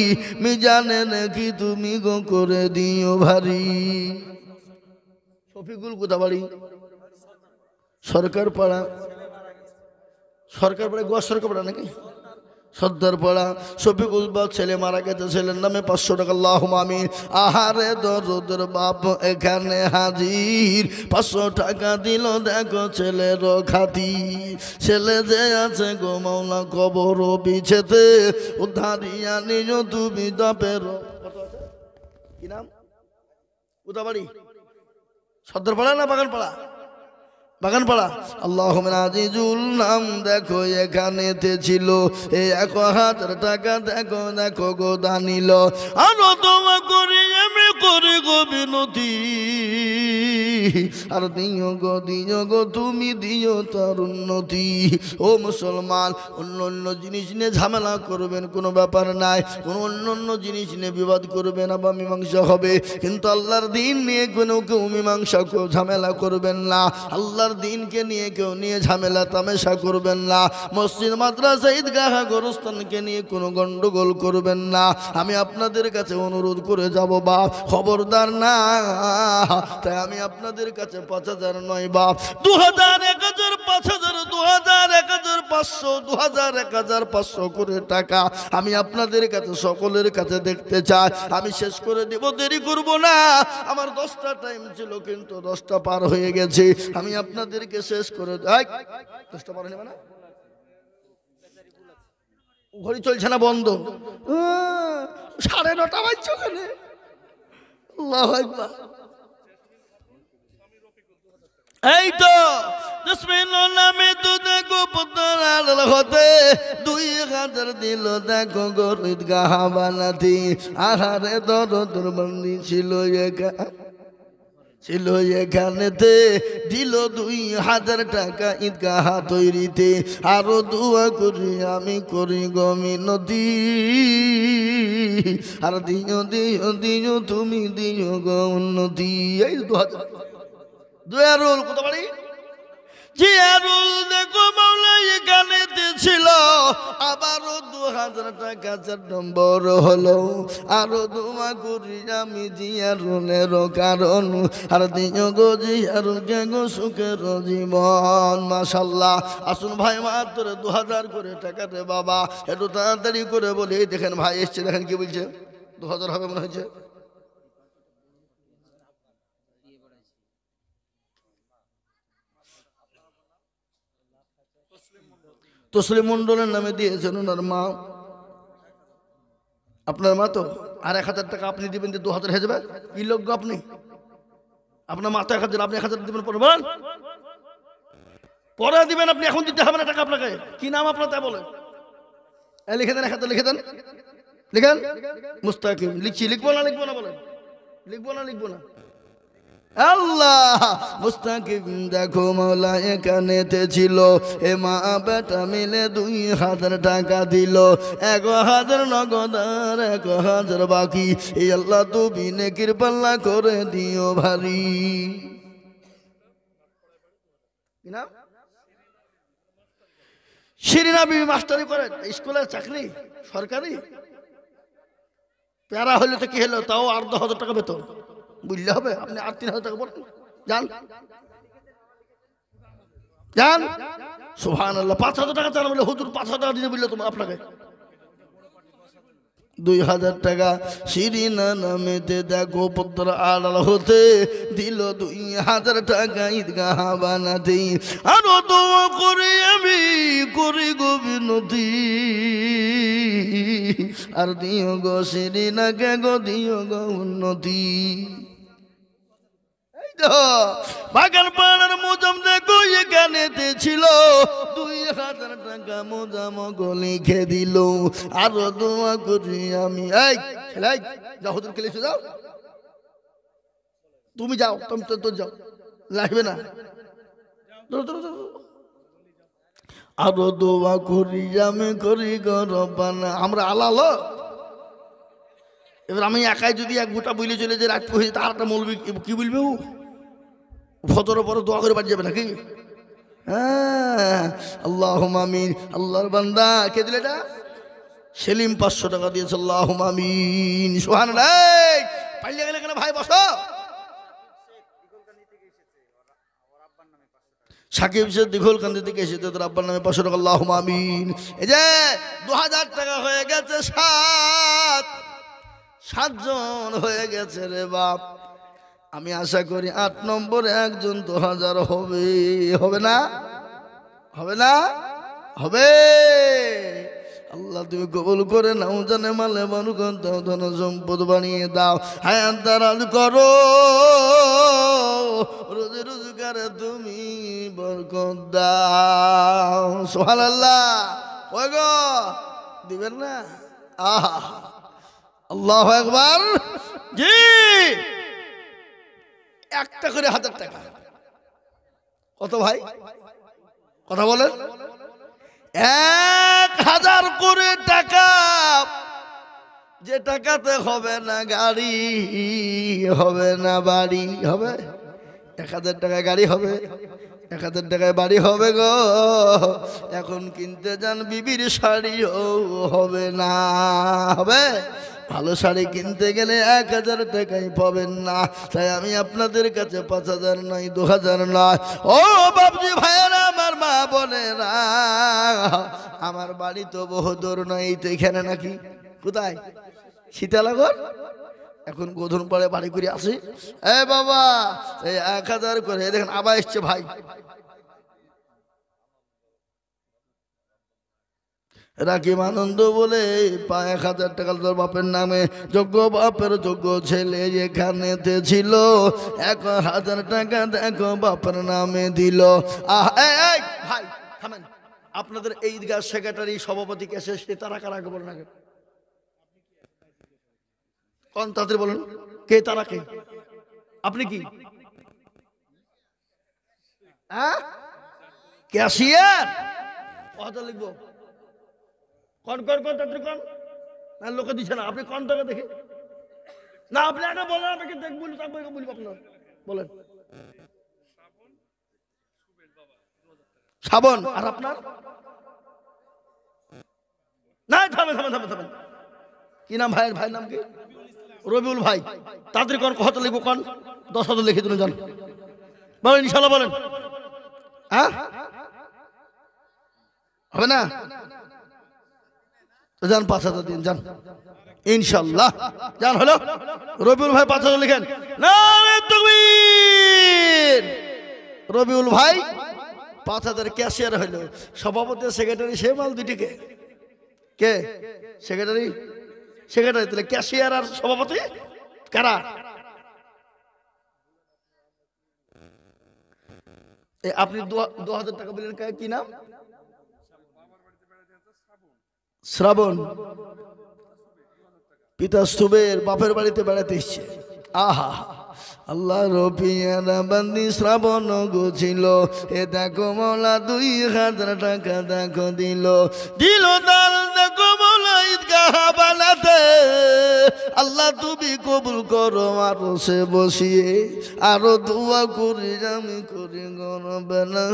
মিজানে নাকি তুমি গো করে দিও ভারী। শফিকুল কোথা বাড়ি? সরকার পাড়া। সরকার পাড়া, গোয়া সরকার পাড়া নাকি? সর্দারপাড়া। শফিকুল বা ছেলে মারা গেছে, ছেলের নামে 500 টাকা। আল্লাহুম্মা আমিন। আহারে দরদের বাপ এখানে হাজির, 500 টাকা দিল দেখো ছেলের খাতির। ছেলে যে আছে গো মাওলা কবর বিছেতে, উদ্ধারিয়া নিজ তুমি দাপের। কি নাম, কোথা বাড়ি? সর্দারপাড়া না বাগানপাড়া? বাগানপাড়া। আল্লাহুম্মা আজিজুল নাম দেখো এখানেতে ছিল, 1,000 টাকা দেখো দেখো গো দানিল। আরো দোয়া করি আমি করি গো বিনতি, আর দিও গো তুমি দিও তার উন্নতি। ও মুসলমান, অন্য অন্য জিনিস নিয়ে ঝামেলা করবেন কোনো ব্যাপার নাই, কোনো অন্য অন্য জিনিস নিয়ে বিবাদ করবেন, আবার মীমাংসা হবে, কিন্তু আল্লাহর দিন নিয়ে কোনো কেউ মীমাংসা ঝামেলা করবেন না। আল্লাহর দিনকে নিয়ে কেউ নিয়ে ঝামেলা তামেশা করবেন না। মসজিদ, মাদ্রাসা, ঈদগাহ, গোরস্থানকে নিয়ে কোনো গন্ডগোল করবেন না। আমি আপনাদের কাছে অনুরোধ করে যাব বাপ, খবরদার না। তাই আমি আপনাদের কাছে 5,000 নয় বাপ, 2,000, 1,000, 5,000, 2,000, 1,500, 2,000, 1,500 করে টাকা আমি আপনাদের কাছে সকলের কাছে দেখতে চাই। আমি শেষ করে দেব, দেরি করব না। আমার 10টা টাইম ছিল, কিন্তু 10টা পার হয়ে গেছে। আমি আপনাদেরকে শেষ করে 10টা পার হয়ে না, ঘড়ি চলছে না, বন্ধ। 9:30 বাজছে ওখানে। আল্লাহু আকবার। এই তো বিসমিল্লাহ নামে তো দেখো পুত্র আল হতে 2,000 দিল দেখো গো ঈদগাহ বানাতি। আহারে দরদর বন্দি ছিল এখানেতে, দিল 2,000 টাকা ঈদগাহ তৈরিতে। আরো দোয়া করি আমি করি গো মিনতি, আর দিও তুমি দিও গো উন্নতি। এই 2,000 কত বাড়ি? জিয়ারুল দেখো মাওলা এখানেতে ছিল, আবারও 2000 টাকা 4 নম্বর হলো। আরো দোয়া করি আমি জিয়ারুলের কারণ, আর দিও গো জিয়ারুলকে গো সুখের জীবন। মাশাআল্লাহ। আসুন ভাই, মাত্র 2000 করে টাকা রে বাবা, একটু তাড়াতাড়ি করে বলি। দেখেন ভাই এসছে, দেখেন কি বলছে, 2000 হবে মনে হয়েছে। তসলিম মন্ডলের নামে দিয়েছেন ওনার মা, আপনার মা তো। আর 1000 টাকা আপনি দিবেন, 2000 হয়ে যাবে। কি লোক গো আপনি? আপনার মা তো 1000, আপনি 1000 দিবেন পরে, বলেন পরে দিবেন আপনি, এখন দিতে হবে না টাকা আপনাকে। কি নাম আপনার তা বলেন? লিখে দেন, 1000 লিখে দেন, লিখেন। মুস্তাকিম লিখছি, লিখবো না লিখবো না বলেন? লিখবো না লিখবো না? আল্লাহ। মুস্তাকিম দেখো মাওলা এখানেতে ছিল, এ মা বেটা মিলে 2000 টাকা দিল। 1000 নগদ আর 1000 বাকি। এই আল্লাহ তুমি নেকির পাল্লা করে দিও ভারী। কি নাম? শিরিনা বিবি মাস্টারি করে, স্কুলের চাকরি সরকারি। প্যারা হইলে তো কি হলো, তাও আর 10,000 টাকা বেতন, বুঝলে হবে। আপনি আর 3000 টাকা বলেন, যান যান। সুবহানাল্লাহ। 5000 টাকা চান বলে হুজুর 5000 টাকা দিতে বললো তোমার আপনাকে। 2000 টাকা শিরিনা নামেতে দেখো পুত্র আড়াল হতে দিল 2000 টাকা ঈদগাহ বানাতে। আরো দোয়া করে আমি করি গো বিনতি, আর দিও গো শিরিনাকে গো দিও গো উন্নতি। বাগান পাড়ার মোজাম দেখো এখানেতে ছিল, 2000 টাকা মোজাম গো লিখে দিল। আরো দোয়া করি আমি। এই ছেলে যাও, হুজুর কে লিখে যাও, তুমি যাও, তুমি তো যাও, লাগবে না। আরো দোয়া করি আমি করি গো রব্বানা। আমরা আলালো, এবার আমি একাই যদি এক গোটা বইলে চলে যে রাত হয়ে, তার একটা মৌলবি কি বলবে, ও ফজরের পরে দোয়া করে বাড়ি যাবে নাকি? হ্যাঁ, আল্লাহুম্মা আমিন। আল্লাহর বান্দা কে দিলে এটা? সেলিম 500 টাকা দিয়েছে। আল্লাহুম্মা আমিন। সুবহানাল্লাহ। পাইলে গেলে কেন ভাই, বসো। সাকিব সে দিঘলকান্দি থেকে এসেছে, তোর আব্বার নামে 500 টাকা। আল্লাহুম্মা আমিন। এই যে 2000 টাকা হয়ে গেছে, 7 জন হয়ে গেছে রে বাপ। আমি আশা করি 8 নম্বরে একজন 2000 হবে, হবে না? হবে না? হবে। আল্লাহ তুমি কবুল করে নাও, জানে মালে মানুষ ধন সম্পদ বানিয়ে দাও, হায়াত দারাজ করো, রোজি রোজগারে তুমি বরকত দাও। সুবহানাল্লাহ। ওই গো দিবেন না? আহা, আল্লাহু আকবার। জি, একটা করে 1000 টাকা কত ভাই? কথা বলেন। 1000 করে টাকা, যে টাকাতে হবে না গাড়ি, হবে না বাড়ি, হবে 1000 টাকায় গাড়ি হবে, 1000 টাকায় বাড়ি হবে গো। এখন কিনতে যান বিবির শাড়িও হবে না, হবে? ভালো শাড়ি কিনতে গেলে 1000 টাকায় পাবেন না। তাই আমি আপনাদের কাছে 5000 নয়, 2000 নয়, ও বাবজি ভাইয়েরা, আমার মা বোনেরা, আমার বাড়ি তো বহু দূর নয়, এই তো এখানে নাকি। কোথায়? সীতানগর। এখন গোধন পাড়ে বাড়ি করে আসি। এ বাবা, এই 1000 করে দেখেন, আবার এসছে ভাই। রাকিব আনন্দ বলে 1000 টাকা তোর বাপের নামে, যোগ্য বাপের যোগ্য ছেলে এখানেতে ছিল, 1000 টাকা দেখো বাপের নামে দিল। ভাই থামেন, আপনাদের এই ঈদগাহ সেক্রেটারি সভাপতি কে, সে তারা কারা বলেন না? কোন তাদের বলেন, কে তারা? কে আপনি? কি ক্যাশিয়ার? কথা লিখবো। কোন কোন কোন তাদের কোন না, লোকে দিচ্ছে না। আপনি কোন টাকা দেখে না, আপনি আগে বলেন, আপনাকে দেখবো তারপরে বলবো। আপনার বলেন। শ্রাবণ। আর আপনার না, থামেন থামেন থামেন থামেন, কি নাম ভাইয়ের? ভাইয়ের নাম কি? রবিউল ভাই। তাড়াতাড়ি কোন কত লিখবো, কোন 10,000 লিখে দিন, যান বলেন ইনশাল্লাহ, বলেন। হ্যাঁ হবে না তো যান, 5,000 দিন, যান ইনশাল্লাহ, যান। হলো রবিউল ভাই 5,000 লিখেন। নারে তাকবীর। রবিউল ভাই 5,000 ক্যাশিয়ার হইলো। সভাপতি সেক্রেটারি সে মাল দুটিকে কে? সেক্রেটারি, সেক্রেটারি তাহলে ক্যাশিয়ার আর সভাপতি কারা? আপনি 2,000 টাকা বললেন, কি নাম? শ্রাবণ। পিতা সুবের বাপের বাড়িতে বেড়াতে এসছে। আহা, আল্লাহ রবিয়ানা বান্দি শ্রাবণ গুছিল। এ দেখো মৌলা 2,000 টাকা দেখো দিল, দিল দান দেখো মৌলা ঈদগাহ বানাতে। আল্লাহ তুমি কবুল করো আরো সে বসিয়ে, আরো দোয়া করি আমি করি গরবে না।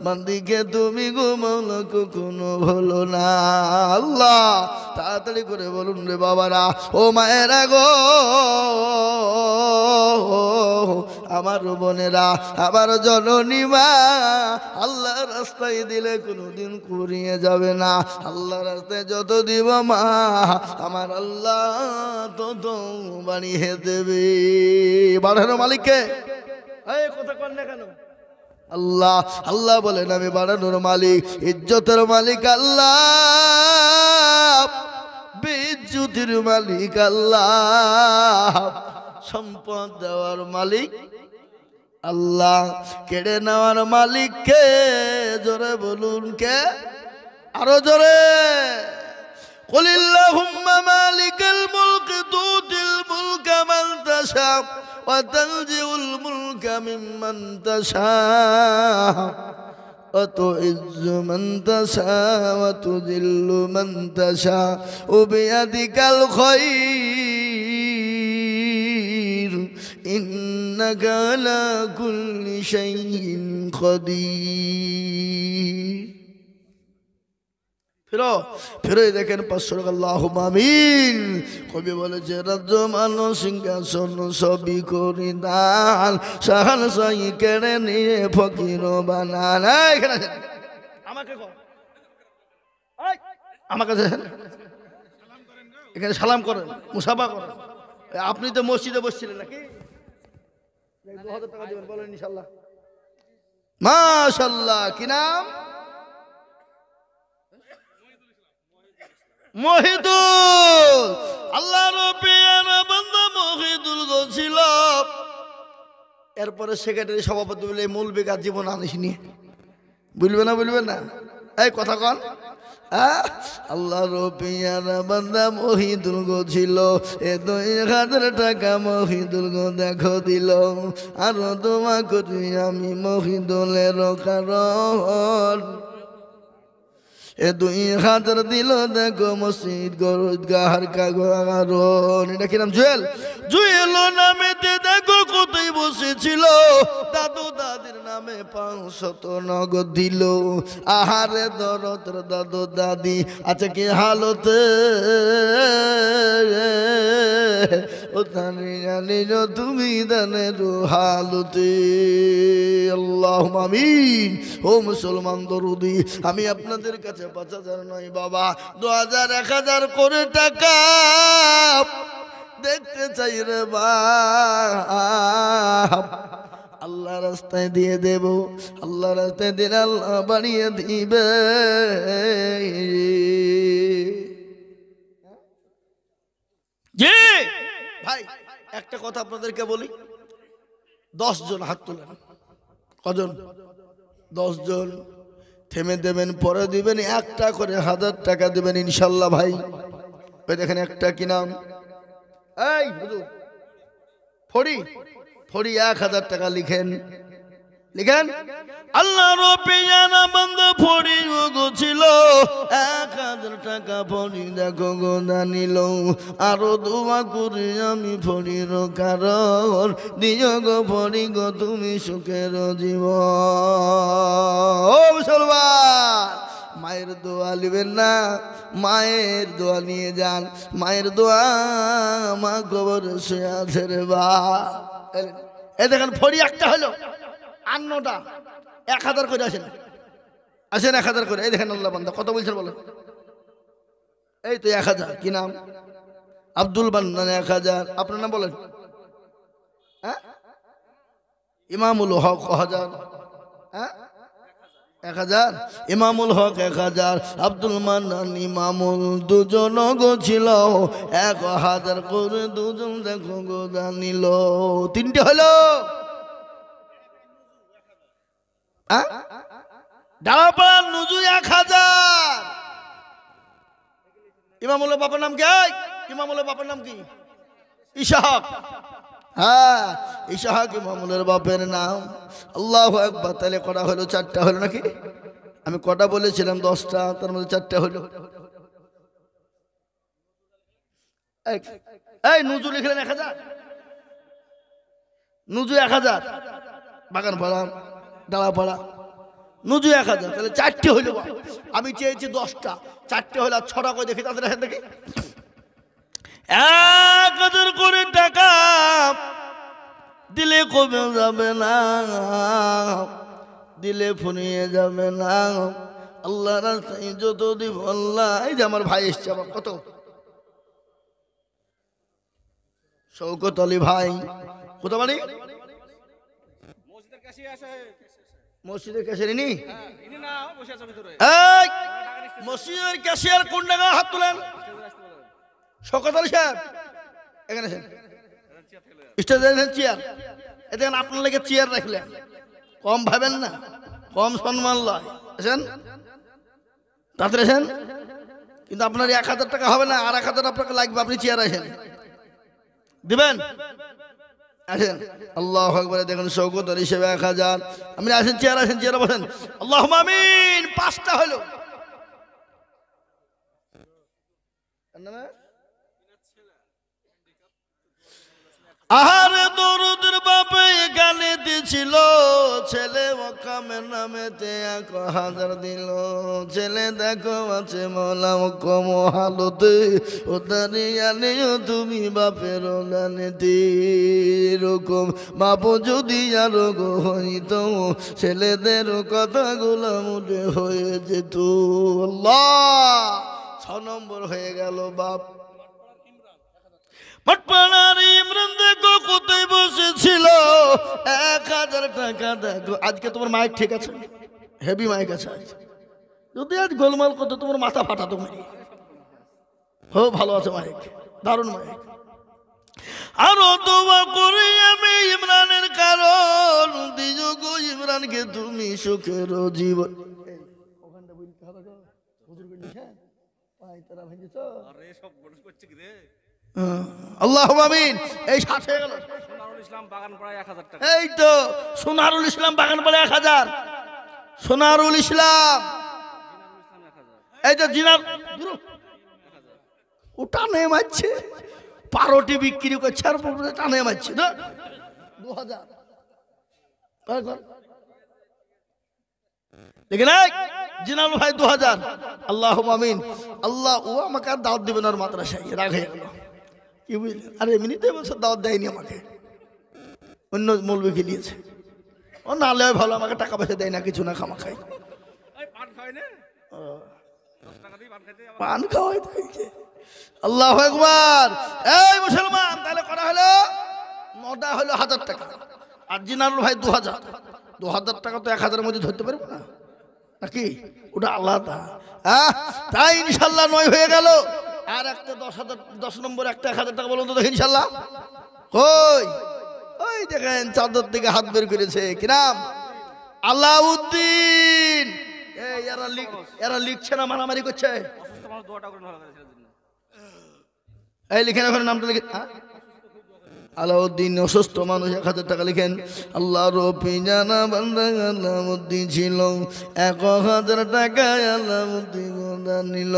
বান্দিকে তুমি গো মৌলা কখনো হলো না। আল্লাহ তাড়াতাড়ি করে বলুন রে বাবারা, ও মায়েরা গো, আমার বোনেরা, আমার জননী মা, আল্লাহ রাস্তায় দিলে কোনোদিন কুড়িয়ে যাবে না। আল্লাহ রাস্তায় যত দিব মা, আমার আল্লাহ তত বানিয়ে দেবে। বাড়ানোর মালিককে কথা কন না কেন? আল্লাহ। আল্লাহ বলেন আমি বাড়ানোর মালিক, ইজ্জতের মালিক আল্লাহ, বেইজ্জতির মালিক আল্লাহ, সম্পদ দেওয়ার মালিক আল্লাহ, কেড়ে নেওয়ার মালিক কে? জোরে বলুন কে? আরো জোরে। কুলিল্লাহুম্মা মালিকাল মুলকি তুতিল মুলকা মান তাশা ওয়া তানজিউল মুলকা মিম্মান তাশা ওয়া তুইজ্জু মান তাশা ওয়া তুযিল্লু মান তাশা ওয়া বিয়াদিকাল খায়র ইন্নাকা আলা কুল্লি শাইইন কাদির। ফিরো ফিরে দেখেন 500 টাকা। আল্লাহুম্মা আমিন। কবি বলেছে, রাজ্য মানো সিংহাসন সবই করি দান, সাহান সাই কেড়ে নিয়ে ফকির বানান। এখানে আমাকে কর, আমাকে এখানে সালাম করেন, মুসাফা করেন। আপনি তো মসজিদে বসছিলেন নাকি? 2,000 টাকা দিবেন, বলেন ইনশাআল্লাহ। মাশাআল্লাহ। কি নাম? মহিদুল। আল্লাহ রব্বিয়ানা বান্দা মহিদুল ছিল। এরপরে সেক্রেটারি সভাপতি বলে মৌলবী কাজ জীবন আনিসনি, বলবে না বলবে না? এই কথা কন। আল্লাহ রব্বিয়ানা বান্দা মহিদুল ছিল। এ 2,000 টাকা মহিদুল দেখো দিল, আরো দোয়া করি আমি মহিদুলের কারণ। এ 2,000 দিল দেখো মসজিদ গরুদগাহার কারণ। এটা কি নাম? জুয়েল। জুয়েল নামেতে দেখো কোথায় বসেছিল, দাদু দাদির নামে 500 নগদ দিল। আহারে দরদের দাদু দাদি আছে কি হালতে, ও জানি তুমি দানের হালতে। আল্লাহুম্মা আমিন। ও মুসলমান দরুদি, আমি আপনাদের কাছে 5,000 নয় বাবা, 2,000 1,000 করে টাকা দেখতে চাই রে বাপ। আল্লাহ রাস্তায় দিয়ে দেব, আল্লাহ রাস্তায় দিলে আল্লাহ বাড়িয়ে দিবে। জি ভাই, একটা কথা আপনাদেরকে বলি, 10 জন হাত তোলেন। কজন? 10 জন। থেমে দেবেন, পরে দিবেন, একটা করে 1,000 টাকা দিবেন ইনশাল্লাহ ভাই। ওই দেখেন একটা, কি নাম? এই হুজুর ফড়ি, ফড়ি 1,000 টাকা লিখেন, লিখেন। আল্লাহ রব্বিয়ানা বান্দা ফড়ি ছিল, 1,000 টাকা ফড়ি দেখো গোদা নিল, আরো দোয়া করি আমি ফড়ির কারণ। দিও গো ফড়ি গো তুমি সুখের জীবন। ও মুসলমান, মায়ের দোয়া নেবেন না, মায়ের দোয়া নিয়ে যান। মায়ের দোয়া মা কবরে শুয়ে আছে রে বা। এই দেখেন ফড়ি একটা হলো, আন্নটা 1000 করে আসেন, আসেন 1000 করে। এই দেখেন আল্লাহ বান্দা কত বলছেন বলেন? এই তো 1000। কি নাম? আব্দুল বান্নান 1000। আপনার নাম বলেন? হ্যাঁ, ইমামুল হক 1000। হ্যাঁ 1000। ইমামুল হক 1000, আব্দুল মান্নান ইমামুল দুজন গো ছিল 1000 করে দুজন দেখো গো জানিল। 3টে হলো। ডালাপাড়ার নুজু 1000। ইমামুলের বাবার নাম কি? ইমামুলের বাবার নাম কি? ইসহাক। হ্যাঁ ইসহাক ইমামুলের বাপের নাম। আল্লাহু আকবার। তাহলে কটা হলো? 4টা হলো নাকি? আমি কটা বলেছিলাম? 10টা, তার মধ্যে 4টা হলো। এই নুজু লিখলেন 1000, নুজু 1000, বাগানপাড়া ডালাপাড়া নুজু 1000। তাহলে 4টে হইল। আমি চেয়েছি 10টা, 4টে হইল। 6টা করে দেখি তাদের হাতে দেখি। 1000 করে টাকা দিলে কমে যাবে না, দিলে ফুরিয়ে যাবে না। আল্লাহ রাস্তায় যত দিব আল্লাহ। এই যে আমার ভাই এসছে, আমার কত শওকত আলী ভাই, কোথা বাড়ি? মসজিদের ক্যাশিয়ার। ইনি মসজিদের ক্যাশিয়ার কোন জায়গা? হাত তুলেন। শওকত আলী সাহেব এখানে আছেন। চেয়ার। এ দেখেন আপনার লেগে চেয়ার রাখলেন, কম ভাবেন না, কম সম্মান লয়। আছেন তাড়াতাড়ি আছেন। কিন্তু আপনার 1000 টাকা হবে না, আর 1000 আপনাকে লাগবে। আপনি চেয়ার আসেন, দিবেন? আসেন। আল্লাহু আকবার। দেখেন শওকত আলী সাহেব 1000। আপনি আসেন, চেয়ার আসেন, চেয়ারে বসেন। আল্লাহুম্মা আমিন। 5টা হলো। আহারে দরুদের বাপে গানে দিছিল, ছেলে মকামের নামেতে 1000 দিল। ছেলে দেখো আছে মৌলা কম হালতে, ও দাঁড়িয়ে তুমি বাপের গানেতে। এরকম বাপ যদি আরো গো হইত, ছেলেদের কথাগুলো মুঠে হয়ে যেত। আল্লাহ 6 নম্বর হয়ে গেল বাপ। মটপাড়ার ইমরান দেখো কোথায় বসেছিল, 1000 টাকা দেখো। আজকে তোমার মাইক ঠিক আছে? হেভি মাইক আছে। যদি আজ গোলমাল করতো তোমার মাথা ফাটাতো মেরে। হো ভালো আছে মাইক, দারুণ মাইক। আরো দোয়া করি আমি ইমরানের কারণ, দিও গো ইমরানকে তুমি সুখের জীবন। ওখানটা বলতে হবে গো, হুজুর কই লিখে পাই তারা ভাঙিছ। আরে সব গড় করছে কি রে? আল্লাহুম্মা আমিন। এই 7 হয়ে গেল। সোনারুল ইসলাম বাগানপাড়া 1000 টাকা। এই তো সোনারুল ইসলাম বাগানপাড়া 1000। সোনারুল ইসলাম, এই যে জিনার ও টানে মারছে, পারোটি বিক্রি করছে আর টানে মারছে। 2000 দেখেন জিনাল ভাই 2000। আল্লাহুম্মা আমিন। আল্লাহ ও আমাকে আর দাওয়াত দিবেন আর মাদ্রাসায়, রাগ হয়ে গেল। কি বুঝলেন? আর এমনিতে বছর দাওয়াত দেয়নি আমাকে, অন্য মৌলবি খেলিয়েছে। ও নালে ভালো, আমাকে টাকা পয়সা দেয় না, কিছু না, খামা খাই। পান খাওয়াই থাকে। আল্লাহু আকবার। এই মুসলমান, তাহলে করা হলো 9টা হলো 1000 টাকা। আর জিনারুল ভাই 2000। 2000 টাকা তো 1000-এর মধ্যে ধরতে পারবো না নাকি? ওটা আলাদা। তাই ইনশাল্লাহ 9 হয়ে গেল। আর একটা 10,000, 10 নম্বর একটা 1000 টাকা বলুন তো দেখি ইনশাল্লাহ। ওই ওই দেখেন চাদর থেকে হাত বের করেছে। কি নাম? আলাউদ্দিন। এরা লিখছে না, মারামারি করছে। এই লিখেন ওখানে নামটা লিখে। আলাউদ্দিন অসুস্থ মানুষ, 1000 টাকা লিখেন। আল্লাহ রবি জানা বান্দা আলাউদ্দিন ছিল, 1000 টাকা আলাউদ্দিন নিল।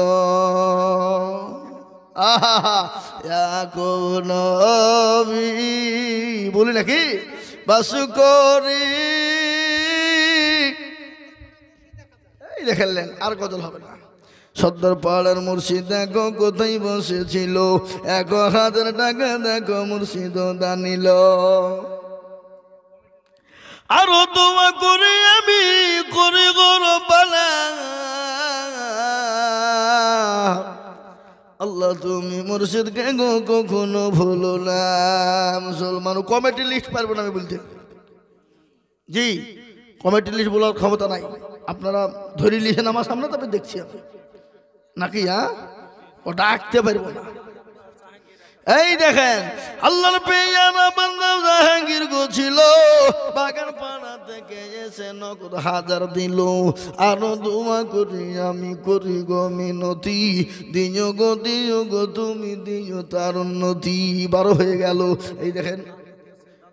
বলি নাকি বাসু করি। এই দেখালেন আর গজল হবে না। সর্দার পাড়ার মুর্শিদ দেখো কোথায় বসেছিল, 1000 টাকা দেখো মুর্শিদ দানিল। আরো দোয়া করে আমি করে গরবালা, আল্লাহ তুমি মুর্শিদকে গো কখনো ভুলো না। মুসলমান কমিটি লিস্ট পারবো না আমি বলতে, জি কমিটি লিস্ট বলার ক্ষমতা নাই। আপনারা ধরে লিখেন আমার সামনে, তবে দেখছি আমি নাকি, হ্যাঁ ও ডাকতে পারবো না। এই দেখেন আল্লাহর পেয়ারা বান্দা জাহাঙ্গীর গো ছিল, বাগান পাড়া থেকে এসে নগদ 1000 দিল। আরো দোয়া করি আমি করি গো মিনতি, দিও গো তুমি দিও তার উন্নতি। 12 হয়ে গেল। এই দেখেন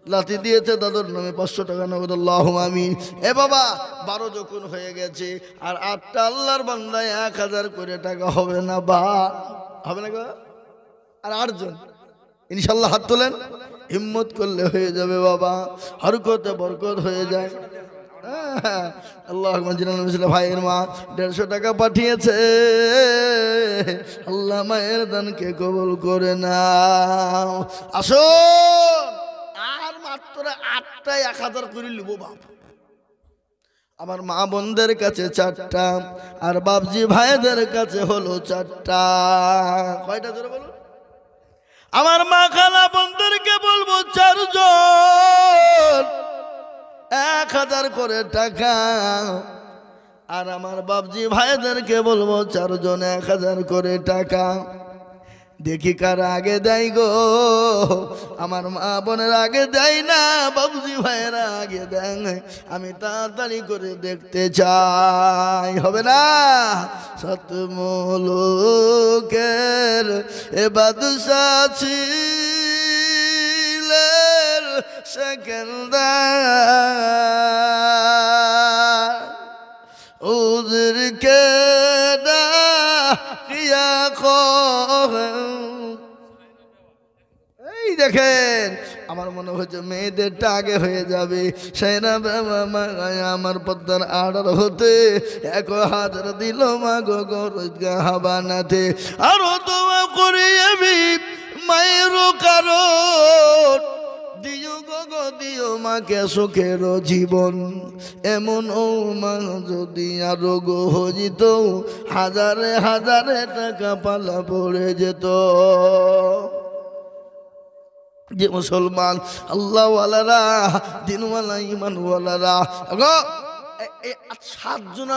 লাঠি দিয়েছে দাদুর নামে 500 টাকা নগদ, আল্লাহু আমিন। এ বাবা 12 যখন হয়ে গেছে আর 8টা আল্লাহর বান্দায় 1000 করে টাকা হবে না বা হবে না গো? আর 8 জন ইনশাল্লাহ হাত তোলেন, হিম্মত করলে হয়ে যাবে বাবা, হরকতে বরকত হয়ে যায়। আল্লাহ ভাইয়ের মা 150 টাকা পাঠিয়েছে, আল্লাহ মায়ের দানকে কবুল করে নাও। আসুন আর মাত্র 8টায় 1000 করে নিব বাপ। আমার মা বোনদের কাছে 4টা আর বাপজি ভাইদের কাছে হলো 4টা। কয়টা ধরে বলুন? আমার মা খালা বোনদেরকে বলবো 4 জন 1000 করে টাকা, আর আমার বাপজি ভাইদেরকে বলবো 4 জন 1000 করে টাকা। দেখি কার আগে দেয় গো, আমার মা বোনের আগে দেয় না, বাবুজি ভাইয়েরা আগে দেয়। আমি তাড়াতাড়ি করে দেখতে চাই, হবে না? সতমুলুকের এ বাদশা ছিলেন সেকেন্দার, ওদেরকে ডাকিয়া এই দেখেন আমার মনে হচ্ছে মেয়েদেরটা আগে হয়ে যাবে। সেনা আমার পদ্মার আড়ার হতে 1000 দিল মা গো বানাতে। আরো দোয়া করি আমি মায়ের কারণ, দিও গো দিও মাকে সুখের জীবন। এমন ও মা যদি আরো গো হইত, 1000 টাকা পালা পড়ে যেত। যে মুসলমান আল্লাহওয়ালারা, দিনওয়ালা, ইমানওয়ালারা 7 জন